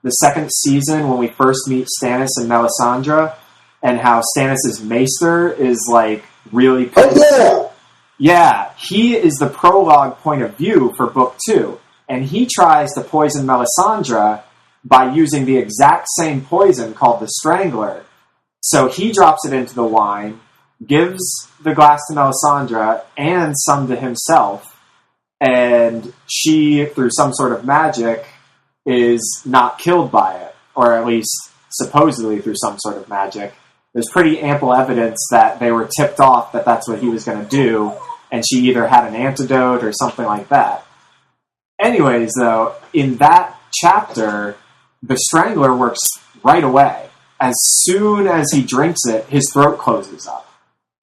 the 2nd season when we first meet Stannis and Melisandre, and how Stannis' maester is, like, really pissed? Oh, yeah, he is the prologue point of view for Book 2. And he tries to poison Melisandre by using the exact same poison called the Strangler. So he drops it into the wine, gives the glass to Melisandre and some to himself, and she, through some sort of magic, is not killed by it, or at least supposedly through some sort of magic. There's pretty ample evidence that they were tipped off that that's what he was going to do, and she either had an antidote or something like that. Anyways, though, in that chapter, the Strangler works right away. As soon as he drinks it, his throat closes up.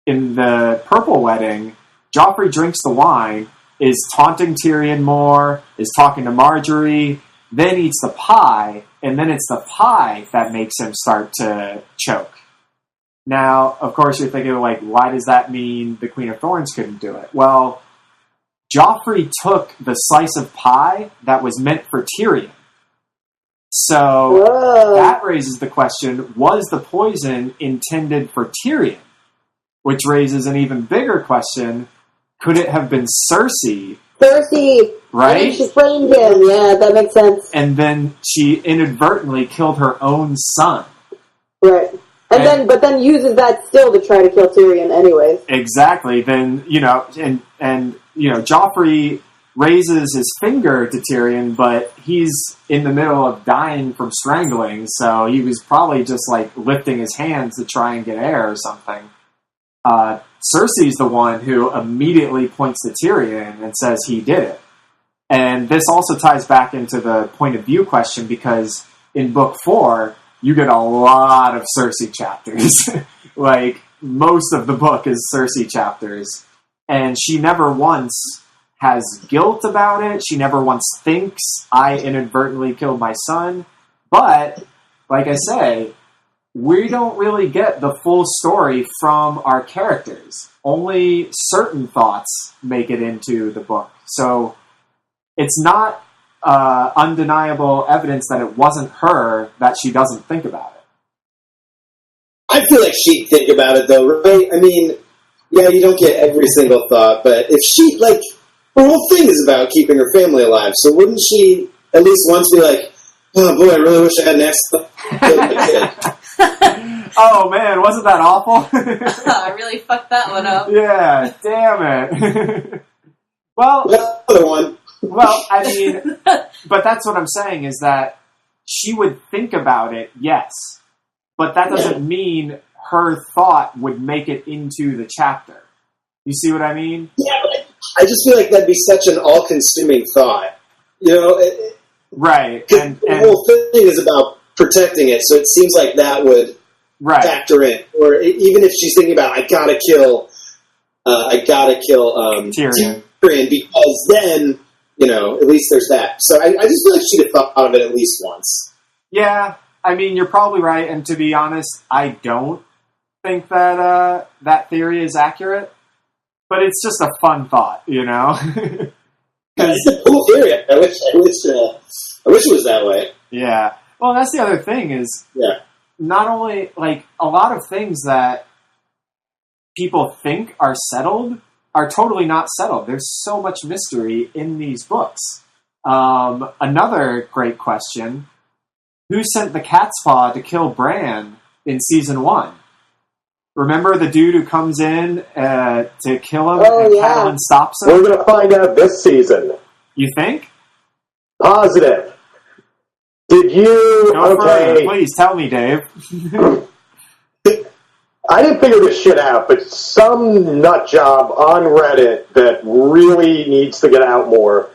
In the Purple Wedding, Joffrey drinks the wine, is taunting Tyrion more, is talking to Marjorie, then eats the pie, and then it's the pie that makes him start to choke. Now, of course, you're thinking, like, why does that mean the Queen of Thorns couldn't do it? Well, Joffrey took the slice of pie that was meant for Tyrion. So that raises the question, was the poison intended for Tyrion? Which raises an even bigger question, could it have been Cersei? Cersei! Right? She framed him, yeah, that makes sense. And then she inadvertently killed her own son. Right. But then uses that still to try to kill Tyrion anyways. Exactly. Then, Joffrey raises his finger to Tyrion, but he's in the middle of dying from strangling, so he was probably just, like, lifting his hands to try and get air or something. Cersei's the one who immediately points to Tyrion and says he did it. And this also ties back into the point of view question, because in Book 4, you get a lot of Cersei chapters. Like, most of the book is Cersei chapters. And she never once has guilt about it. She never once thinks, I inadvertently killed my son. But, like I say, we don't really get the full story from our characters. Only certain thoughts make it into the book. So it's not undeniable evidence that it wasn't her that she doesn't think about it. I feel like she'd think about it, though, right? I mean, yeah, you don't get every single thought, but if she, like, her whole thing is about keeping her family alive, so wouldn't she at least once be like, oh boy, I really wish I had an accident to kill my kid? Oh man, wasn't that awful? I really fucked that one up. Yeah, damn it. Well, another one. Well, I mean, but that's what I'm saying, is that she would think about it, yes, but that doesn't mean her thought would make it into the chapter. You see what I mean? Yeah, but I just feel like that'd be such an all-consuming thought. You know? Right. And the whole thing is about protecting it, so it seems like that would factor in. Or even if she's thinking about, I gotta kill Tyrion, because then, you know, at least there's that. So I just feel like she'd have thought of it at least once. Yeah, I mean, you're probably right, and to be honest, I don't think that that theory is accurate. But it's just a fun thought, you know? It's a cool theory. I wish it was that way. Yeah. Well, that's the other thing is, not only, like, a lot of things that people think are settled are totally not settled. There's so much mystery in these books. Another great question, who sent the cat's paw to kill Bran in Season 1? Remember the dude who comes in to kill him and Catelyn stops him? We're going to find out this season. You think? Positive. Did you... Go further. Please, tell me, Dave. I didn't figure this shit out, but some nut job on Reddit that really needs to get out more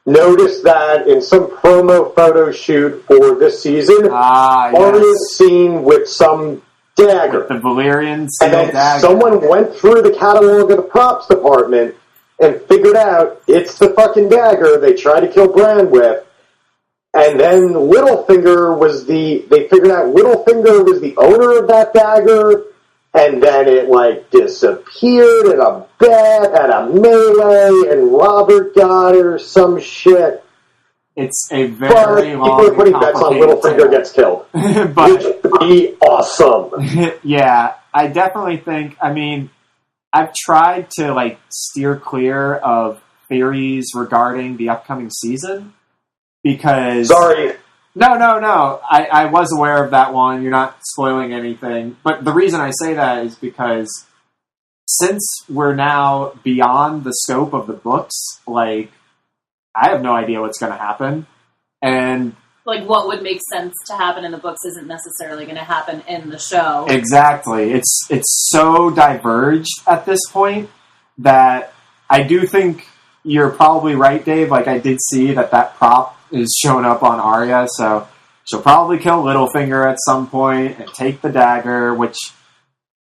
noticed that in some promo photo shoot for this season, Arya's seen with some dagger. With the Valyrian steel and then dagger. Someone went through the catalog of the props department and figured out it's the fucking dagger they tried to kill Bran with. And then they figured out Littlefinger was the owner of that dagger, and then it, like, disappeared in a bet at a melee, and Robert got it or some shit. It's a very long, people are putting bets on Littlefinger gets killed. But, which would be awesome. Yeah, I definitely think, I mean, I've tried to, like, steer clear of theories regarding the upcoming season, because... Sorry. No. I was aware of that one. You're not spoiling anything. But the reason I say that is because since we're now beyond the scope of the books, like, I have no idea what's going to happen. And... like, what would make sense to happen in the books isn't necessarily going to happen in the show. Exactly. It's so diverged at this point that I do think you're probably right, Dave. Like, I did see that prop is showing up on Arya, so she'll probably kill Littlefinger at some point and take the dagger, which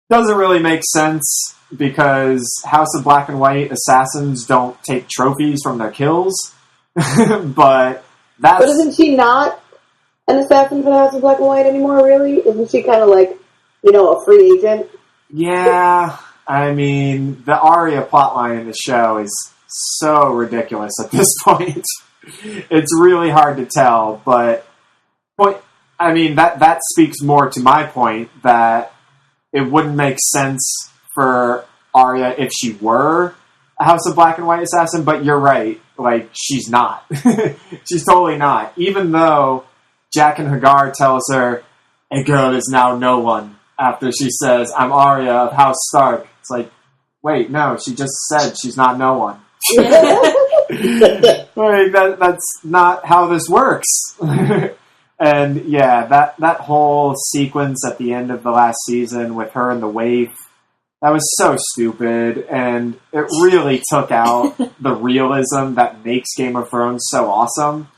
doesn't really make sense because House of Black and White assassins don't take trophies from their kills. But isn't she not an assassin for the House of Black and White anymore, really? Isn't she kind of like, a free agent? Yeah, I mean, the Arya plotline in the show is so ridiculous at this point. It's really hard to tell, but that speaks more to my point that it wouldn't make sense for Arya if she were a House of Black and White assassin, but you're right. Like, she's not. She's totally not. Even though Jack and Hagar tells her, a girl is now no one, after she says, I'm Arya of House Stark. It's like, wait, no, she just said she's not no one. Like, that's not how this works. And yeah, that whole sequence at the end of the last season with her and the waif, that was so stupid, and it really took out the realism that makes Game of Thrones so awesome.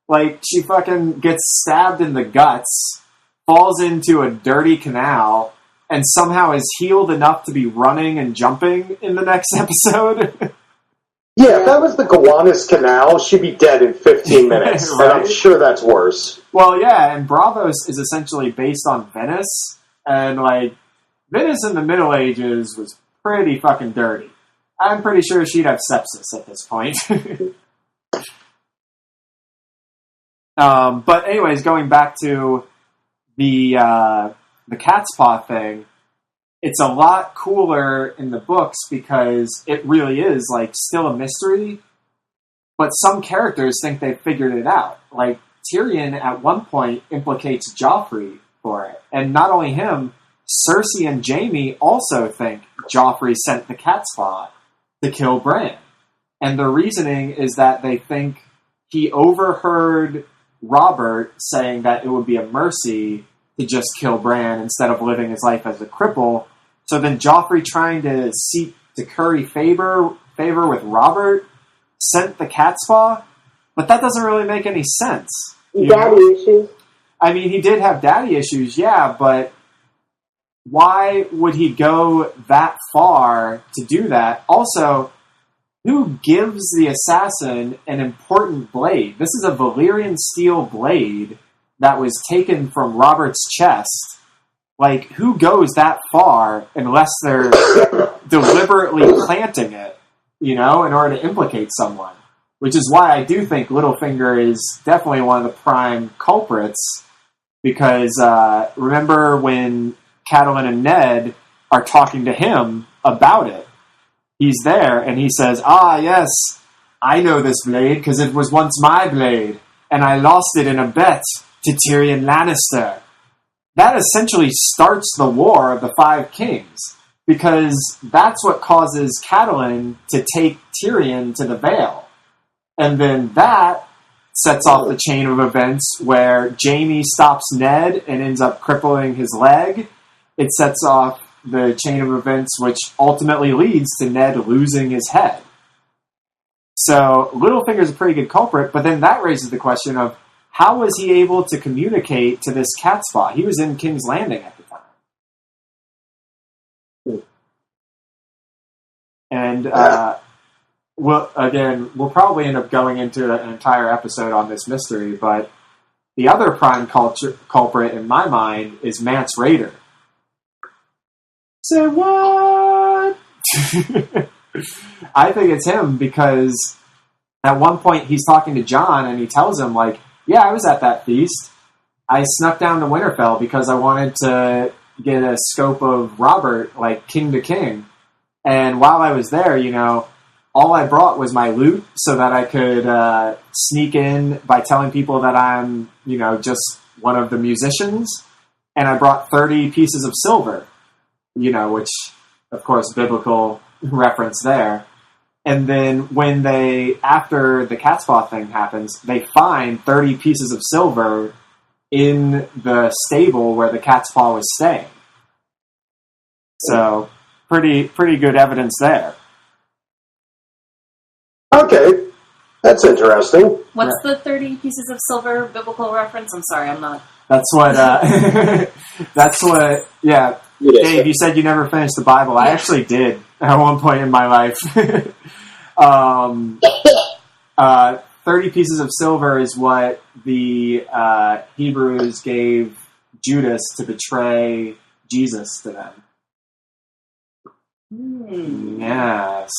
Like, she fucking gets stabbed in the guts, falls into a dirty canal, and somehow is healed enough to be running and jumping in the next episode. Yeah, if that was the Gowanus Canal, she'd be dead in 15 minutes. Right? And I'm sure that's worse. Well, yeah, and Bravos is essentially based on Venice, and, like, Venice in the Middle Ages was pretty fucking dirty. I'm pretty sure she'd have sepsis at this point. But anyways, going back to the cat's paw thing, it's a lot cooler in the books because it really is, like, still a mystery, but some characters think they've figured it out. Like, Tyrion at one point implicates Joffrey for it, and not only him, Cersei and Jaime also think Joffrey sent the cat's paw to kill Bran. And the reasoning is that they think he overheard Robert saying that it would be a mercy to just kill Bran instead of living his life as a cripple. So then Joffrey, trying to seek to curry favor with Robert, sent the cat's paw, but that doesn't really make any sense. Daddy issues. I mean, he did have daddy issues, yeah, but why would he go that far to do that? Also, who gives the assassin an important blade? This is a Valyrian steel blade that was taken from Robert's chest. Like, who goes that far unless they're deliberately planting it, in order to implicate someone? Which is why I do think Littlefinger is definitely one of the prime culprits, because remember when Catelyn and Ned are talking to him about it. He's there, and he says, yes, I know this blade, because it was once my blade, and I lost it in a bet to Tyrion Lannister. That essentially starts the War of the Five Kings, because that's what causes Catelyn to take Tyrion to the Vale. And then that sets off the chain of events where Jaime stops Ned and ends up crippling his leg. It sets off the chain of events which ultimately leads to Ned losing his head. So Littlefinger's a pretty good culprit, but then that raises the question of how was he able to communicate to this cat's paw? He was in King's Landing at the time. And we'll probably end up going into an entire episode on this mystery, but the other prime culprit in my mind is Mance Rayder. Say what? I think it's him because at one point he's talking to Jon and he tells him, like, yeah, I was at that feast. I snuck down to Winterfell because I wanted to get a scope of Robert, like, king to king. And while I was there, all I brought was my loot so that I could sneak in by telling people that I'm, just one of the musicians. And I brought 30 pieces of silver, which, of course, biblical reference there. And then after the cat's paw thing happens, they find 30 pieces of silver in the stable where the cat's paw was staying. So, pretty good evidence there. Okay, That's interesting. What's the 30 pieces of silver biblical reference? I'm sorry, I'm not. That's what, yeah. Dave, you said you never finished the Bible. Yeah. I actually did at one point in my life. 30 pieces of silver is what the Hebrews gave Judas to betray Jesus to them. Yes.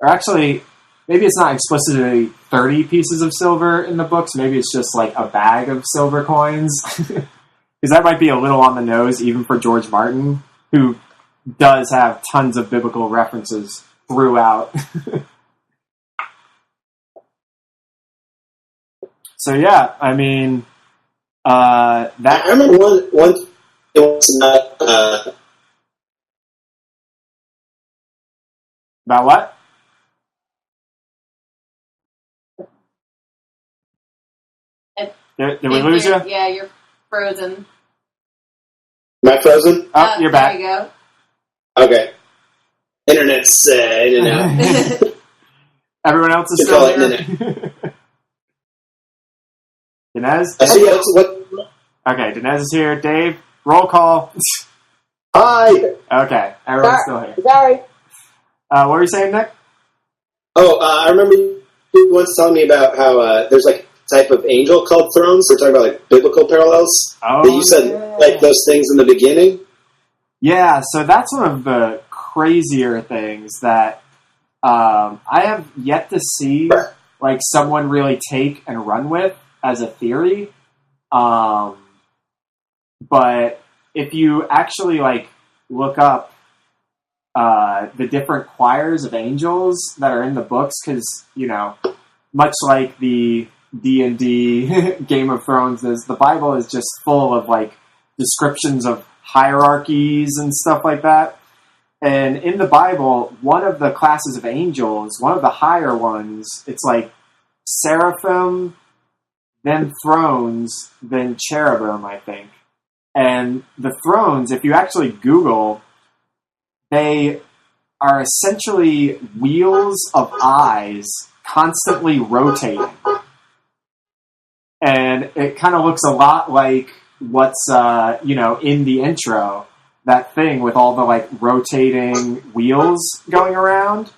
Or actually, maybe it's not explicitly 30 pieces of silver in the books. Maybe it's just like a bag of silver coins. Because that might be a little on the nose, even for George Martin, who does have tons of biblical references throughout. So yeah, I mean, that. I remember one. It was not. About what? Did we lose you? Yeah, you're frozen. Am I frozen? Oh, you're back. There you go. Okay. Internet's in and out. Everyone else is still here. Dinez? Okay, Dinez is here. Dave, roll call. Hi. Okay, everyone's still here. Sorry. What were you saying, Nick? Oh, I remember you once telling me about how there's like a type of angel called thrones. We're talking about like biblical parallels. Oh, that you said like those things in the beginning. Yeah, so that's one of the crazier things that I have yet to see like someone really take and run with as a theory. But if you actually like look up the different choirs of angels that are in the books, because you know, much like the D&D Game of Thrones is, the Bible is just full of like descriptions of hierarchies and stuff like that. And in the Bible, one of the classes of angels, one of the higher ones, it's like seraphim, then thrones, then cherubim, I think. And the thrones, if you actually Google, they are essentially wheels of eyes constantly rotating. And it kind of looks a lot like what's, in the intro, that thing with all the, like, rotating wheels going around.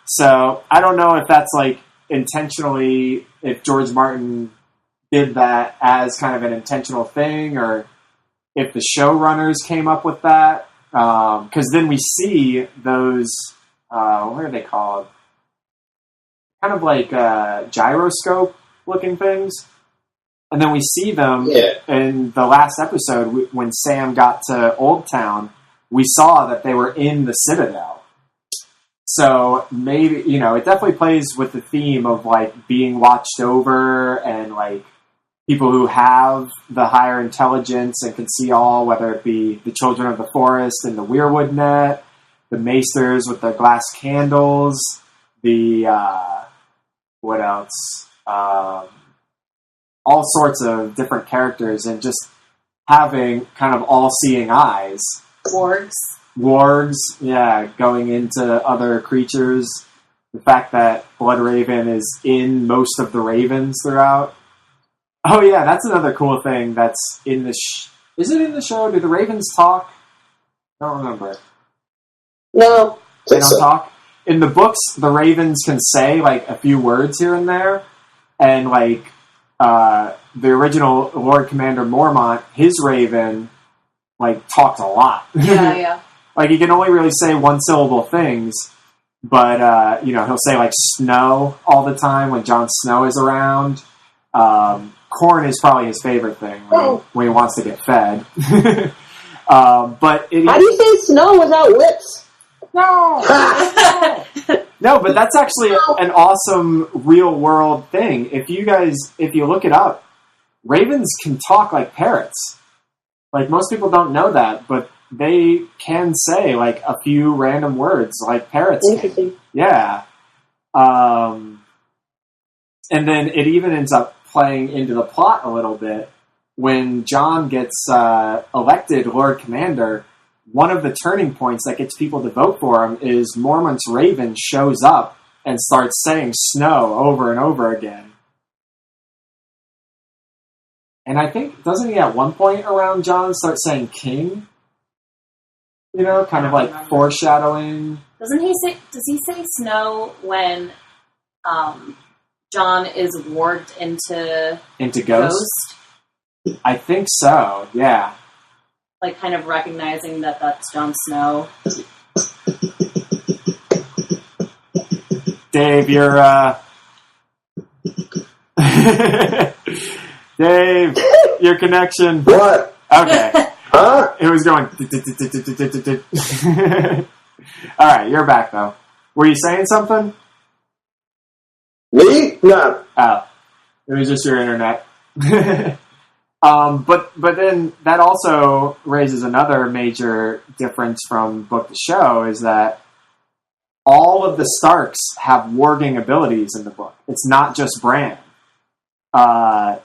So, I don't know if that's, like, intentionally, if George Martin did that as kind of an intentional thing, or if the showrunners came up with that. Because then we see those, what are they called? Kind of like gyroscope-looking things. And then we see them in the last episode when Sam got to Old Town. We saw that they were in the Citadel. So maybe, it definitely plays with the theme of like being watched over and like people who have the higher intelligence and can see all, whether it be the children of the forest and the weirwood net, the maesters with their glass candles, the, what else? All sorts of different characters, and just having kind of all-seeing eyes. Wargs, yeah, going into other creatures. The fact that Bloodraven is in most of the ravens throughout. Oh yeah, that's another cool thing that's in the is it in the show? Do the ravens talk? I don't remember. No. They don't talk? In the books, the ravens can say like a few words here and there, and like the original Lord Commander Mormont, his raven, like, talks a lot. Yeah. Like, he can only really say one-syllable things, but, he'll say, like, snow all the time when Jon Snow is around. Corn is probably his favorite thing when he wants to get fed. But how do you say snow without lips? No! No, but that's actually an awesome real-world thing. If you look it up, ravens can talk like parrots. Like, most people don't know that, but they can say, like, a few random words like parrots can. Yeah. And then it even ends up playing into the plot a little bit. When Jon gets elected Lord Commander, one of the turning points that gets people to vote for him is Mormont's Raven shows up and starts saying snow over and over again. And I think, doesn't he at one point around John start saying king? You know, kind of like foreshadowing. Does he say snow when John is warped into Ghost? I think so, yeah. Like kind of recognizing that that's Jon Snow. Dave, you're Dave, your connection. What? Okay. Huh? It was going. All right, you're back though. Were you saying something? Me? No. Oh, it was just your internet. But then that also raises another major difference from book to show is that all of the Starks have warging abilities in the book. It's not just Bran. Arya,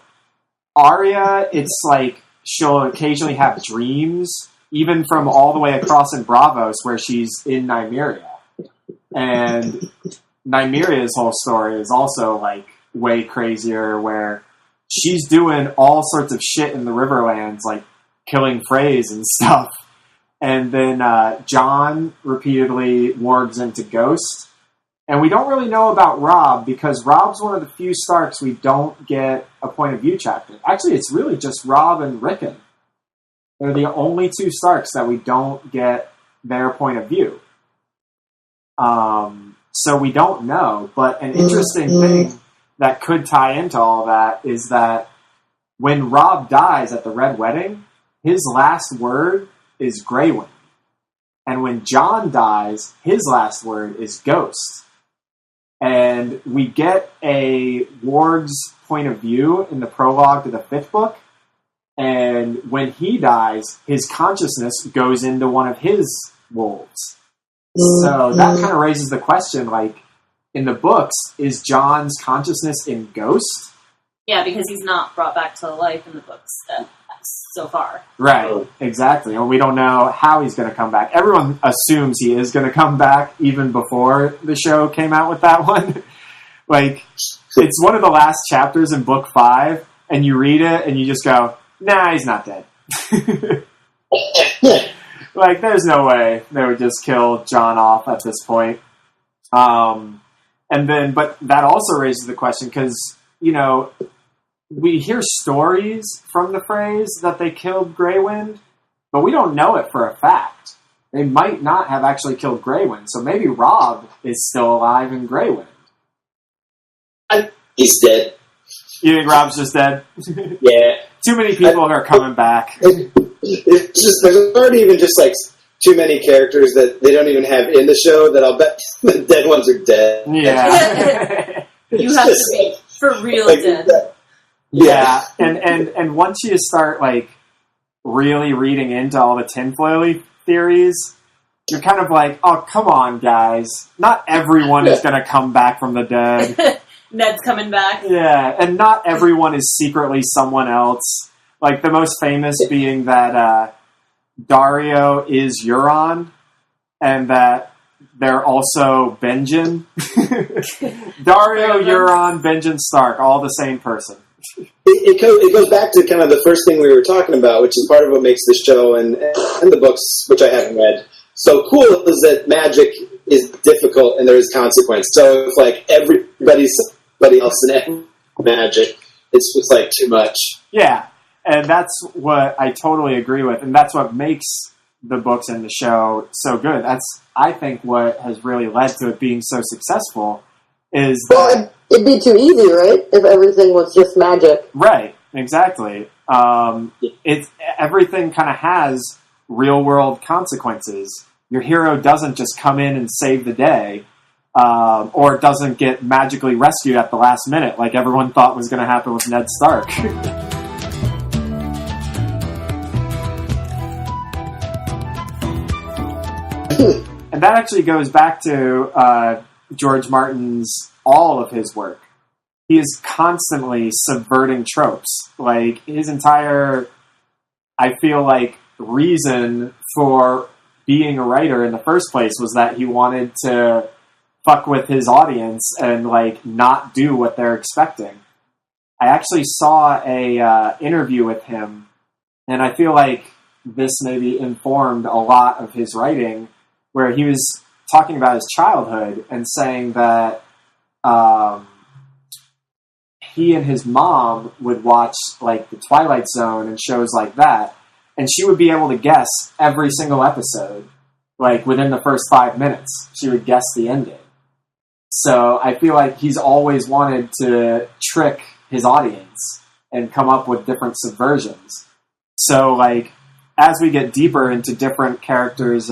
it's like she'll occasionally have dreams, even from all the way across in Braavos where she's in Nymeria. And Nymeria's whole story is also like way crazier where she's doing all sorts of shit in the Riverlands, like killing Freys and stuff. And then Jon repeatedly wargs into Ghost. And we don't really know about Robb because Robb's one of the few Starks we don't get a point of view chapter. Actually, it's really just Robb and Rickon. They're the only two Starks that we don't get their point of view. So we don't know. But an interesting thing that could tie into all that is that when Robb dies at the Red Wedding, his last word is Greywind. And when Jon dies, his last word is Ghost. And we get a warg's point of view in the prologue to the 5th book. And when he dies, his consciousness goes into one of his wolves. So that kind of raises the question, like, in the books, is Jon's consciousness in Ghost? Yeah, because he's not brought back to life in the books so far. Right, exactly. And we don't know how he's going to come back. Everyone assumes he is going to come back even before the show came out with that one. Like, it's one of the last chapters in book 5, and you read it, and you just go, nah, he's not dead. Like, there's no way they would just kill Jon off at this point. And then, but that also raises the question, because, you know, we hear stories from the Freys that they killed Greywind, but we don't know it for a fact. They might not have actually killed Greywind, so maybe Robb is still alive in Greywind. He's dead. You think Robb's just dead? Yeah. Too many people are coming back. It's just, there's already even just like too many characters that they don't even have in the show that I'll bet the dead ones are dead. Yeah. You have to be for real like, dead. Yeah. And once you start like really reading into all the tinfoily theories, you're kind of like, oh, come on, guys. Not everyone is going to come back from the dead. Ned's coming back. Yeah, and not everyone is secretly someone else. Like, the most famous being that Dario is Euron, and that they're also Benjen. Dario, Euron, Benjen Stark, all the same person. It goes back to kind of the first thing we were talking about, which is part of what makes this show and the books, which I haven't read, so cool, is that magic is difficult and there is consequence. So if like everybody else in magic, it's just like too much. Yeah, and that's what I totally agree with, and that's what makes the books and the show so good. That's, I think, what has really led to it being so successful is that... Well, it'd be too easy, right? If everything was just magic. Right, exactly. Everything kind of has real-world consequences. Your hero doesn't just come in and save the day, or doesn't get magically rescued at the last minute like everyone thought was going to happen with Ned Stark. And that actually goes back to George Martin's, all of his work. He is constantly subverting tropes. Like, his entire, I feel like, reason for being a writer in the first place was that he wanted to fuck with his audience and like not do what they're expecting. I actually saw a interview with him, and I feel like this maybe informed a lot of his writing, where he was talking about his childhood and saying that he and his mom would watch like the Twilight Zone and shows like that, and she would be able to guess every single episode, like within the first 5 minutes. She would guess the ending. So I feel like he's always wanted to trick his audience and come up with different subversions. So like, as we get deeper into different characters'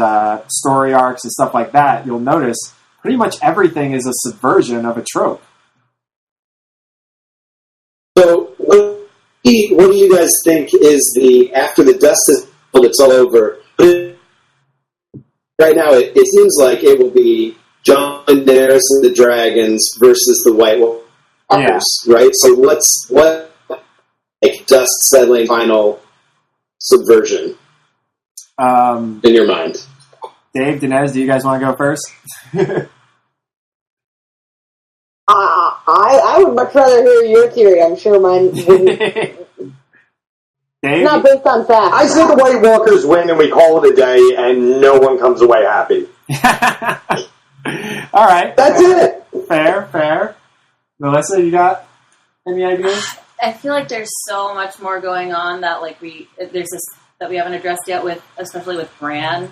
story arcs and stuff like that, you'll notice pretty much everything is a subversion of a trope. So, what do you guys think is after the dust is settled, it's all over? Right now, it seems like it will be Jon and Daenerys and the dragons versus the White Walkers, right? So, what like dust settling final subversion in your mind? Dave, Dinez, do you guys want to go first? I would much rather hear your theory. I'm sure mine wouldn't. Dave? Not based on facts. I say the White Walkers win and we call it a day and no one comes away happy. All right. That's it. Fair. Melissa, you got any ideas? I feel like there's so much more going on that there's this that we haven't addressed yet, with especially with Bran,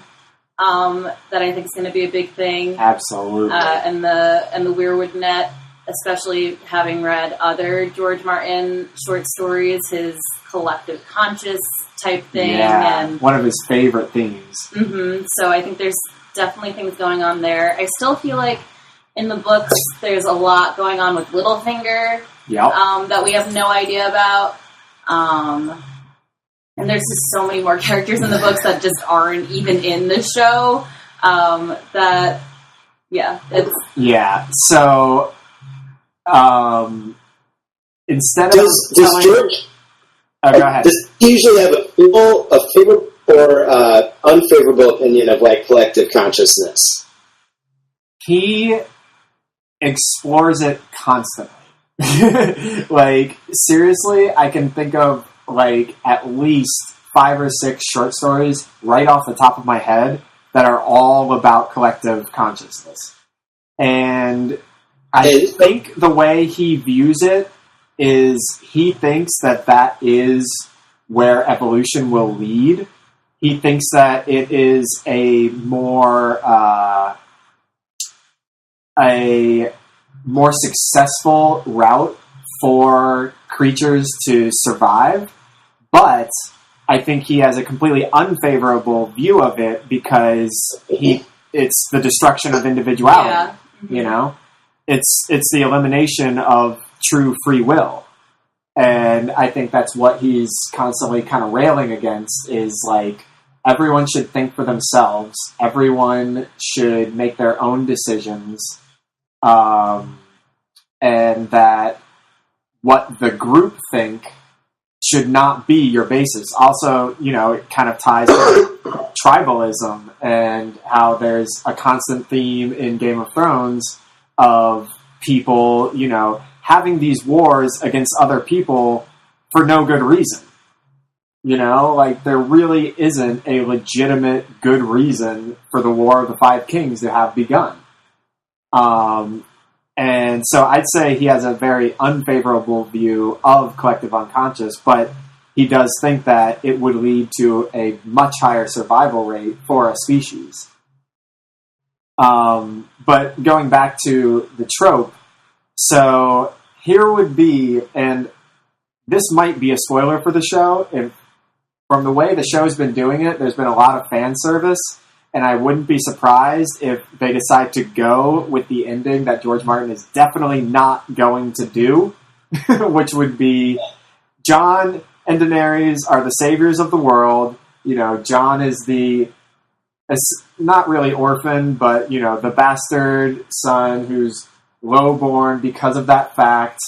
that I think is going to be a big thing. Absolutely. And the Weirwood Net, especially having read other George Martin short stories, his collective conscious type thing. Yeah, and one of his favorite themes. Mm-hmm. So I think there's definitely things going on there. I still feel like in the books there's a lot going on with Littlefinger. Yep. That we have no idea about. And there's just so many more characters in the books that just aren't even in the show. So, instead of Does George... go ahead. Does he usually have a favorable or unfavorable opinion of like collective consciousness? He explores it constantly. Like, seriously, I can think of like at least 5 or 6 short stories right off the top of my head that are all about collective consciousness. And I think the way he views it is he thinks that is where evolution will lead. He thinks that it is a more successful route for creatures to survive, but I think he has a completely unfavorable view of it because it's the destruction of individuality. Yeah. Mm-hmm. You know, it's the elimination of true free will, and I think that's what he's constantly kind of railing against. Is like, everyone should think for themselves. Everyone should make their own decisions, and that what the group think should not be your basis. Also, you know, it kind of ties to tribalism and how there's a constant theme in Game of Thrones of people, you know, having these wars against other people for no good reason. You know, like, there really isn't a legitimate good reason for the War of the Five Kings to have begun. And so I'd say he has a very unfavorable view of collective unconscious, but he does think that it would lead to a much higher survival rate for a species. But going back to the trope, so here would be, and this might be a spoiler for the show, from the way the show's been doing it, there's been a lot of fan service, and I wouldn't be surprised if they decide to go with the ending that George Martin is definitely not going to do, which would be Jon and Daenerys are the saviors of the world. You know, Jon is not really orphan, but, you know, the bastard son who's lowborn because of that fact.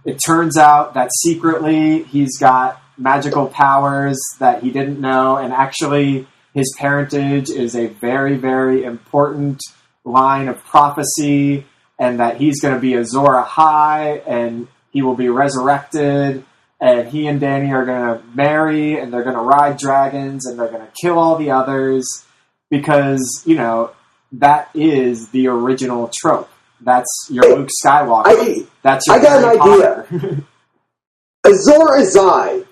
It turns out that secretly he's got, magical powers that he didn't know, and actually his parentage is a very, very important line of prophecy, and that he's going to be Azor Ahai, and he will be resurrected, and he and Dany are going to marry, and they're going to ride dragons, and they're going to kill all the others, because, you know, that is the original trope. That's your Luke Skywalker. That's your I got Harry an idea. Azor Ahai.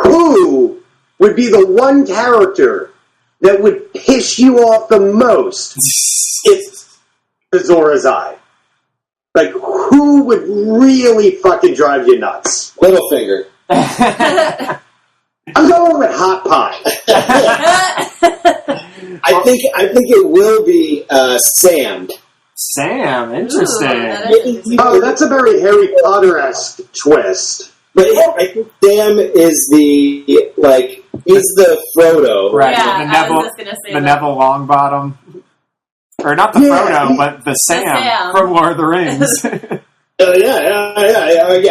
Who would be the one character that would piss you off the most if Azor Ahai? Like, who would really fucking drive you nuts? Littlefinger. I'm going with Hot Pie. I think it will be Sam. Sam, interesting. Ooh, Oh, that's a very Harry Potter-esque twist. But I think Sam is the, like, he's the Frodo. Right, Yeah, the Neville, I was just gonna say the that. Neville Longbottom. Or not the Frodo, but the Sam from Lord of the Rings. Yeah,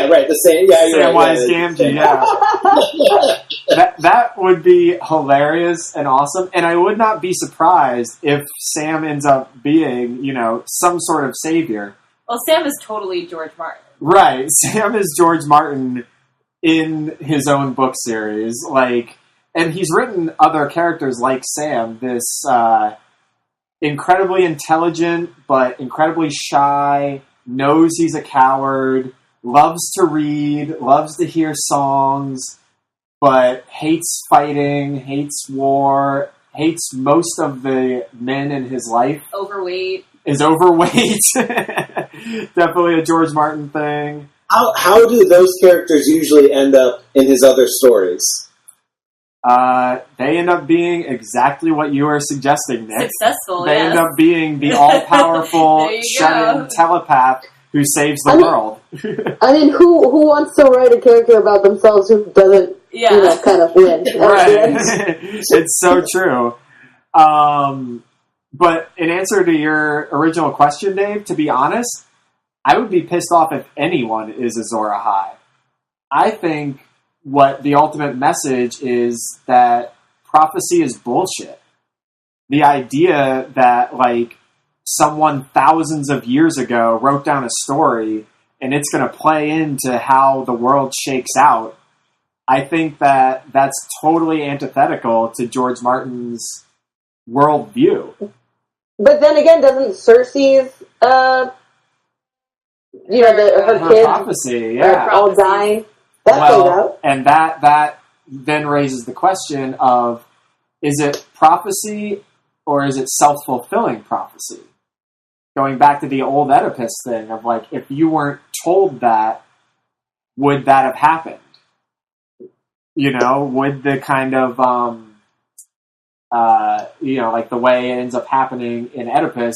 right. The same. Yeah, you're Samwise right. Gamgee. That would be hilarious and awesome, and I would not be surprised if Sam ends up being, you know, some sort of savior. Well, Sam is totally George Martin. Right, Sam is George Martin in his own book series, like, and he's written other characters like Sam. This incredibly intelligent but incredibly shy. Knows he's a coward, loves to read, loves to hear songs, but hates fighting, hates war, hates most of the men in his life. Overweight. Is overweight. Definitely a George Martin thing. How do those characters usually end up in his other stories? They end up being exactly what you are suggesting, Nick. Successful, They yes. end up being the all-powerful, There you shut-in go. telepath who saves the I mean- world. I mean, who wants to write a character about themselves who doesn't, Yeah. you know, kind of win? Right. It's so true. But in answer to your original question, Dave, to be honest, I would be pissed off if anyone is Azor Ahai. I think what the ultimate message is that prophecy is bullshit. The idea that, like, someone thousands of years ago wrote down a story and it's going to play into how the world shakes out, I think that that's totally antithetical to George Martin's worldview. But then again, doesn't Cersei's, you know, her Her kids prophecy, are yeah. all dying? That plays out. And that then raises the question of, is it prophecy or is it self-fulfilling prophecy? Going back to the old Oedipus thing of, like, if you weren't told that, would that have happened? You know, would the kind of, you know, like the way it ends up happening in Oedipus,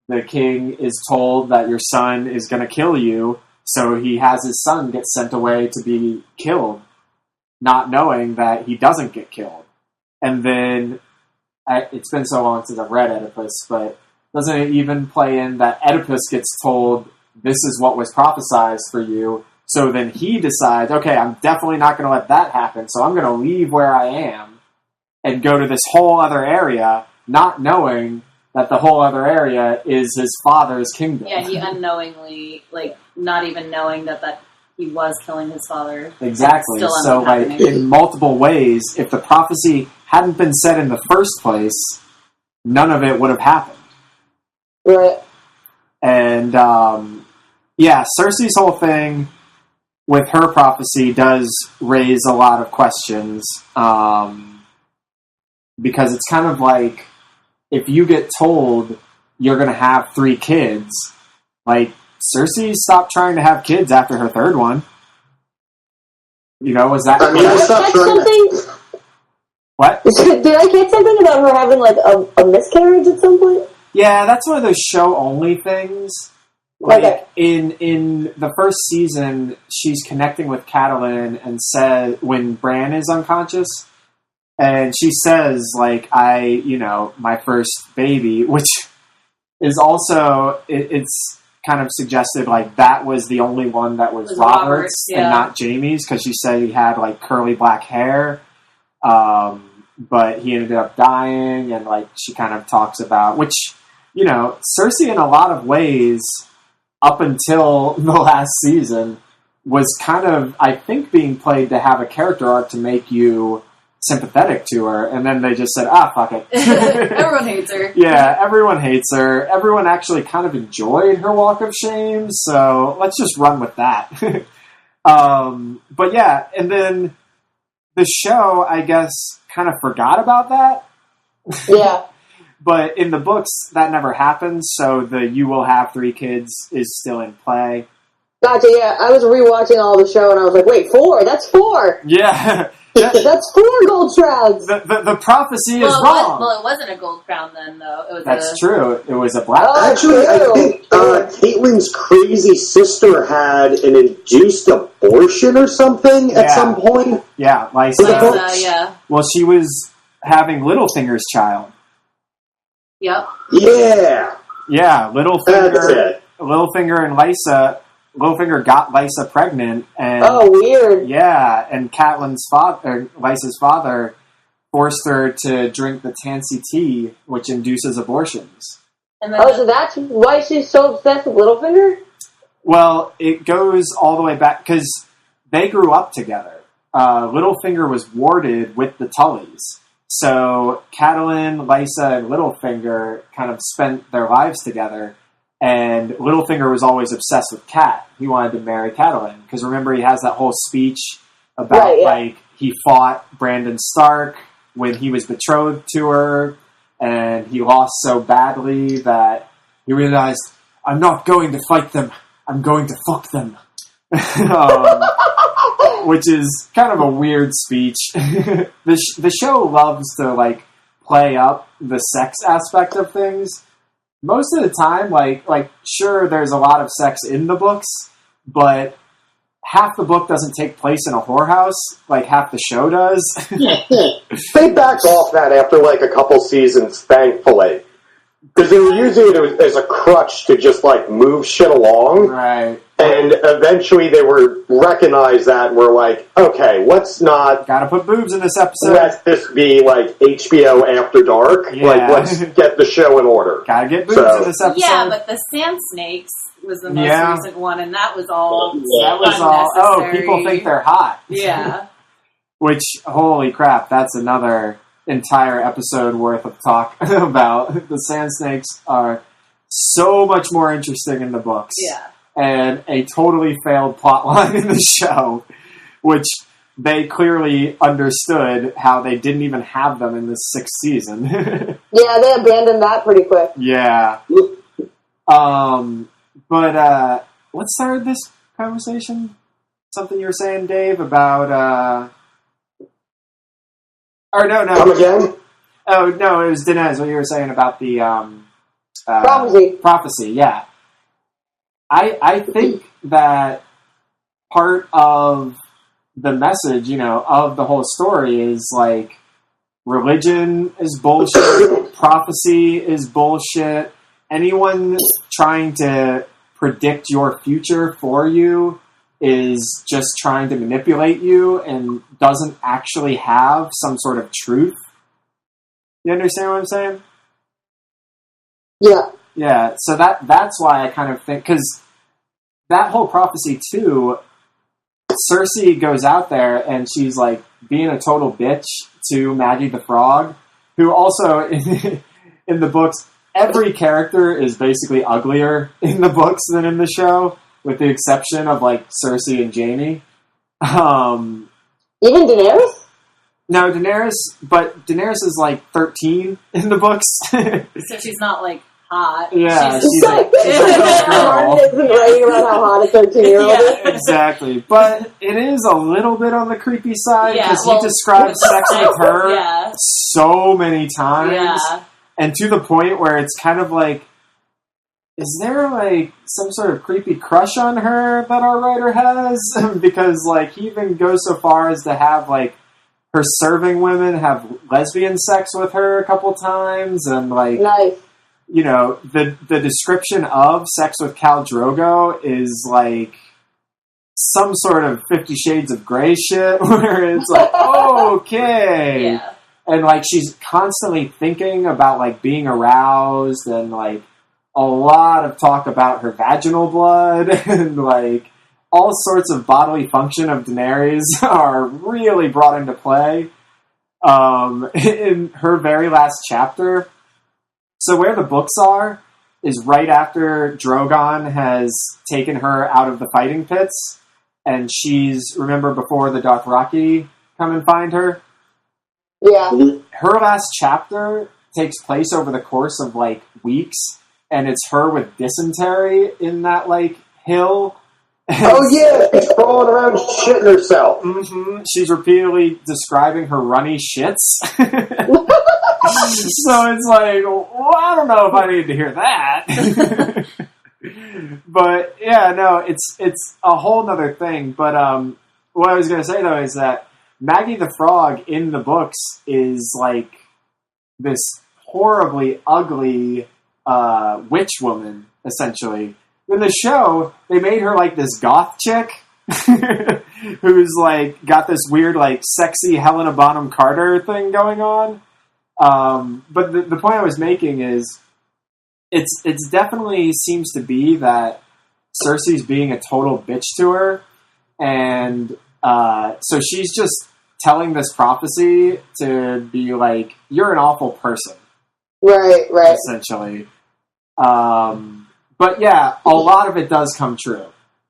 the king is told that your son is going to kill you, so he has his son get sent away to be killed, not knowing that he doesn't get killed. And then, it's been so long since I've read Oedipus, but doesn't it even play in that Oedipus gets told, this is what was prophesized for you, so then he decides, okay, I'm definitely not going to let that happen, so I'm going to leave where I am and go to this whole other area, not knowing that the whole other area is his father's kingdom. Yeah, he unknowingly, like, not even knowing that he was killing his father. Exactly. Still So, ends up like, happening. in multiple ways, if the prophecy hadn't been said in the first place, none of it would have happened. Right. And, yeah, Cersei's whole thing with her prophecy does raise a lot of questions, because it's kind of like, if you get told you're going to have 3 kids, like, Cersei stopped trying to have kids after her 3rd one. You know, was that... I mean, I Did I stopped catch trying to... something? What? Did I catch something about her having, like, a miscarriage at some point? Yeah, that's one of those show-only things. Like, Okay. in the first season, she's connecting with Catelyn and said, when Bran is unconscious, and she says, like, my first baby, which is also, it's kind of suggested like that was the only one that was Robert's and not Jamie's, because she said he had like curly black hair, but he ended up dying, and like she kind of talks about, which, you know, Cersei in a lot of ways up until the last season was kind of, I think, being played to have a character arc to make you sympathetic to her, and then they just said, fuck it. Everyone hates her. Yeah, everyone hates her. Everyone actually kind of enjoyed her walk of shame, so let's just run with that. But yeah, and then the show, I guess, kind of forgot about that. Yeah. But in the books, that never happens, so the "you will have 3 kids" is still in play. Gotcha, yeah. I was rewatching all the show, and I was like, wait, 4? That's 4! Yeah. That's 4 gold shrouds! The prophecy is wrong. Well, it wasn't a gold crown then, though. It was That's true. It was a black. Actually, I think Caitlyn's crazy sister had an induced abortion or something at some point. Yeah, Lysa. Yeah. Well, she was having Littlefinger's child. Yep. Yeah. Yeah, That's it. Littlefinger and Lysa. Littlefinger got Lysa pregnant, and weird. Yeah, and Catelyn's father, Lysa's father, forced her to drink the Tansy tea, which induces abortions. And then so that's why she's so obsessed with Littlefinger? Well, it goes all the way back because they grew up together. Littlefinger was warded with the Tullys, so Catelyn, Lysa, and Littlefinger kind of spent their lives together. And Littlefinger was always obsessed with Cat. He wanted to marry Catelyn. Because remember, he has that whole speech about, like, he fought Brandon Stark when he was betrothed to her, and he lost so badly that he realized, I'm not going to fight them, I'm going to fuck them. Which is kind of a weird speech. The show loves to, like, play up the sex aspect of things. Most of the time, like sure, there's a lot of sex in the books, but half the book doesn't take place in a whorehouse, like half the show does. They backed off that after like a couple seasons, thankfully. Because they were using it as a crutch to just like move shit along. Right. And eventually they were recognized that and were like, okay, let's not... Gotta put boobs in this episode. Let this be like HBO After Dark. Yeah. Like, let's get the show in order. Gotta get boobs in this episode. Yeah, but the Sand Snakes was the most recent one, and that was all people think they're hot. Yeah. Which, holy crap, that's another entire episode worth of talk about. The Sand Snakes are so much more interesting in the books. Yeah. And a totally failed plotline in the show, which they clearly understood how they didn't even have them in the 6th season. Yeah, they abandoned that pretty quick. Yeah. But what started this conversation? Something you were saying, Dave, about... Or no. Come again? Oh, no, it was Dinez, what you were saying about the... Prophecy, yeah. I think that part of the message, you know, of the whole story is, like, religion is bullshit, prophecy is bullshit, anyone trying to predict your future for you is just trying to manipulate you and doesn't actually have some sort of truth. You understand what I'm saying? Yeah. Yeah, so that's why I kind of think, because that whole prophecy too, Cersei goes out there and she's like being a total bitch to Maggie the Frog, who also in the books, every character is basically uglier in the books than in the show, with the exception of like Cersei and Jaime. Even Daenerys? No, Daenerys is like 13 in the books. So she's not like hot. Yeah, she's like a girl. Isn't writing about how hot a 13-year-old is. Exactly. But it is a little bit on the creepy side, because he describes sex with her so many times. Yeah. And to the point where it's kind of like, is there like some sort of creepy crush on her that our writer has? Because like he even goes so far as to have like her serving women have lesbian sex with her a couple times, and like nice. the description of sex with Khal Drogo is like some sort of 50 Shades of Grey shit, where it's like, okay. Yeah. And, like, she's constantly thinking about, like, being aroused and, like, a lot of talk about her vaginal blood and, like, all sorts of bodily function of Daenerys are really brought into play in her very last chapter. So where the books are is right after Drogon has taken her out of the fighting pits, and she's, remember, before the Dothraki come and find her? Yeah. Her last chapter takes place over the course of, like, weeks, and it's her with dysentery in that, like, hill. Oh, yeah, she's crawling around shitting herself. Mm-hmm. She's repeatedly describing her runny shits. So it's like, well, I don't know if I need to hear that. But, yeah, no, it's a whole nother thing. But what I was going to say, though, is that Maggie the Frog in the books is like this horribly ugly witch woman, essentially. In the show, they made her like this goth chick who's like got this weird like sexy Helena Bonham Carter thing going on. But the point I was making is it's definitely seems to be that Cersei's being a total bitch to her, and so she's just telling this prophecy to be like, you're an awful person. Right. Essentially. But yeah, a lot of it does come true.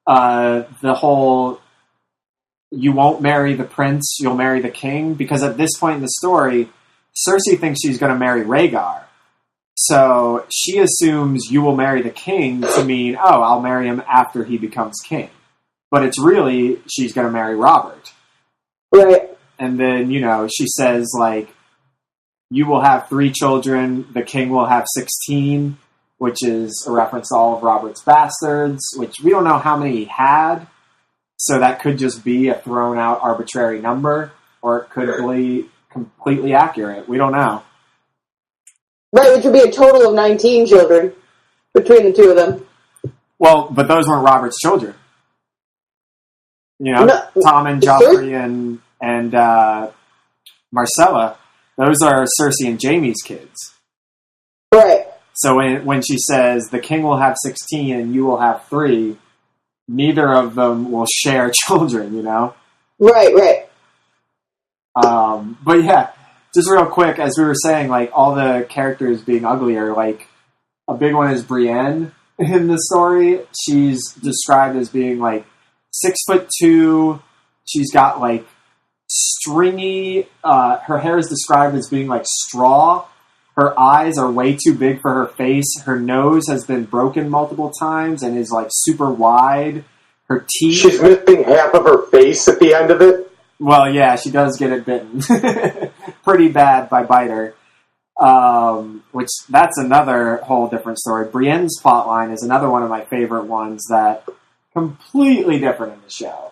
The whole, you won't marry the prince, you'll marry the king, because at this point in the story, Cersei thinks she's going to marry Rhaegar. So she assumes you will marry the king to mean, oh, I'll marry him after he becomes king. But it's really, she's going to marry Robert. Right. And then, she says, like, you will have 3 children, the king will have 16, which is a reference to all of Robert's bastards, which we don't know how many he had, so that could just be a thrown-out arbitrary number, or it could be completely accurate. We don't know. Right, which would be a total of 19 children between the two of them. Well, but those weren't Robert's children. No, Tom and Joffrey and Marcella, those are Cersei and Jaime's kids. Right. So when she says, the king will have 16 and you will have 3, neither of them will share children, Right. But yeah, just real quick, as we were saying, like, all the characters being uglier, like, a big one is Brienne in the story. She's described as being, like, 6'2". She's got, like, stringy, her hair is described as being like straw. Her eyes are way too big for her face. Her nose has been broken multiple times and is like super wide. Her teeth... She's missing half of her face at the end of it. Well, yeah, she does get it bitten. Pretty bad by Biter. Which, that's another whole different story. Brienne's plotline is another one of my favorite ones that completely different in the show.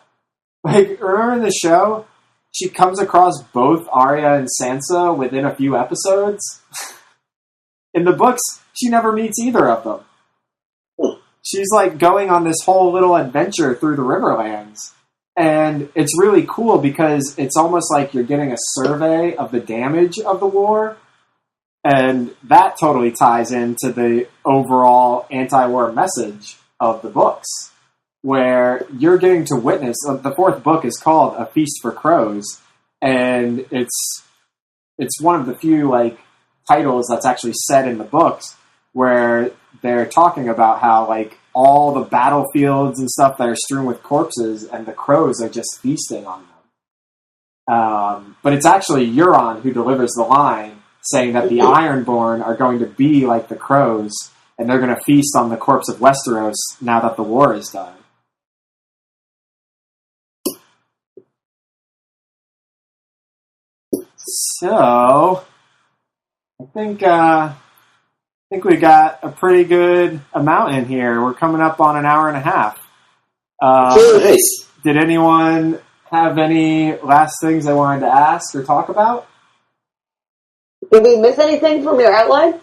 Like, remember in the show, she comes across both Arya and Sansa within a few episodes? In the books, she never meets either of them. She's like going on this whole little adventure through the Riverlands. And it's really cool because it's almost like you're getting a survey of the damage of the war. And that totally ties into the overall anti-war message of the books, where you're getting to witness. The 4th book is called A Feast for Crows, and it's one of the few like titles that's actually said in the books where they're talking about how like all the battlefields and stuff that are strewn with corpses, and the crows are just feasting on them. But it's actually Euron who delivers the line, saying that the Ironborn are going to be like the crows, and they're going to feast on the corpse of Westeros now that the war is done. So, I think we got a pretty good amount in here. We're coming up on an hour and a half. Nice. Did anyone have any last things they wanted to ask or talk about? Did we miss anything from your outline?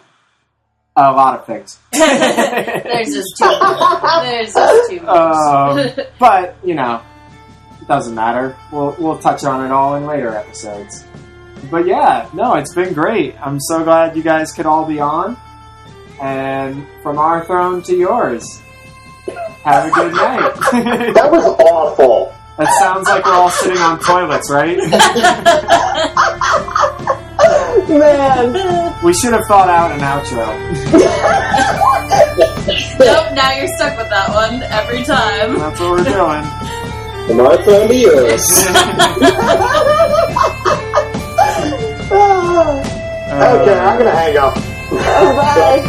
A lot of things. There's just too much. There's just too much. But, you know, it doesn't matter. We'll touch on it all in later episodes. But yeah, no, it's been great. I'm so glad you guys could all be on. And from our throne to yours, have a good night. That was awful. That sounds like we're all sitting on toilets, right? Man. We should have thought out an outro. Nope, now you're stuck with that one every time. That's what we're doing. From our throne to yours. Okay, I'm gonna hang up. Bye.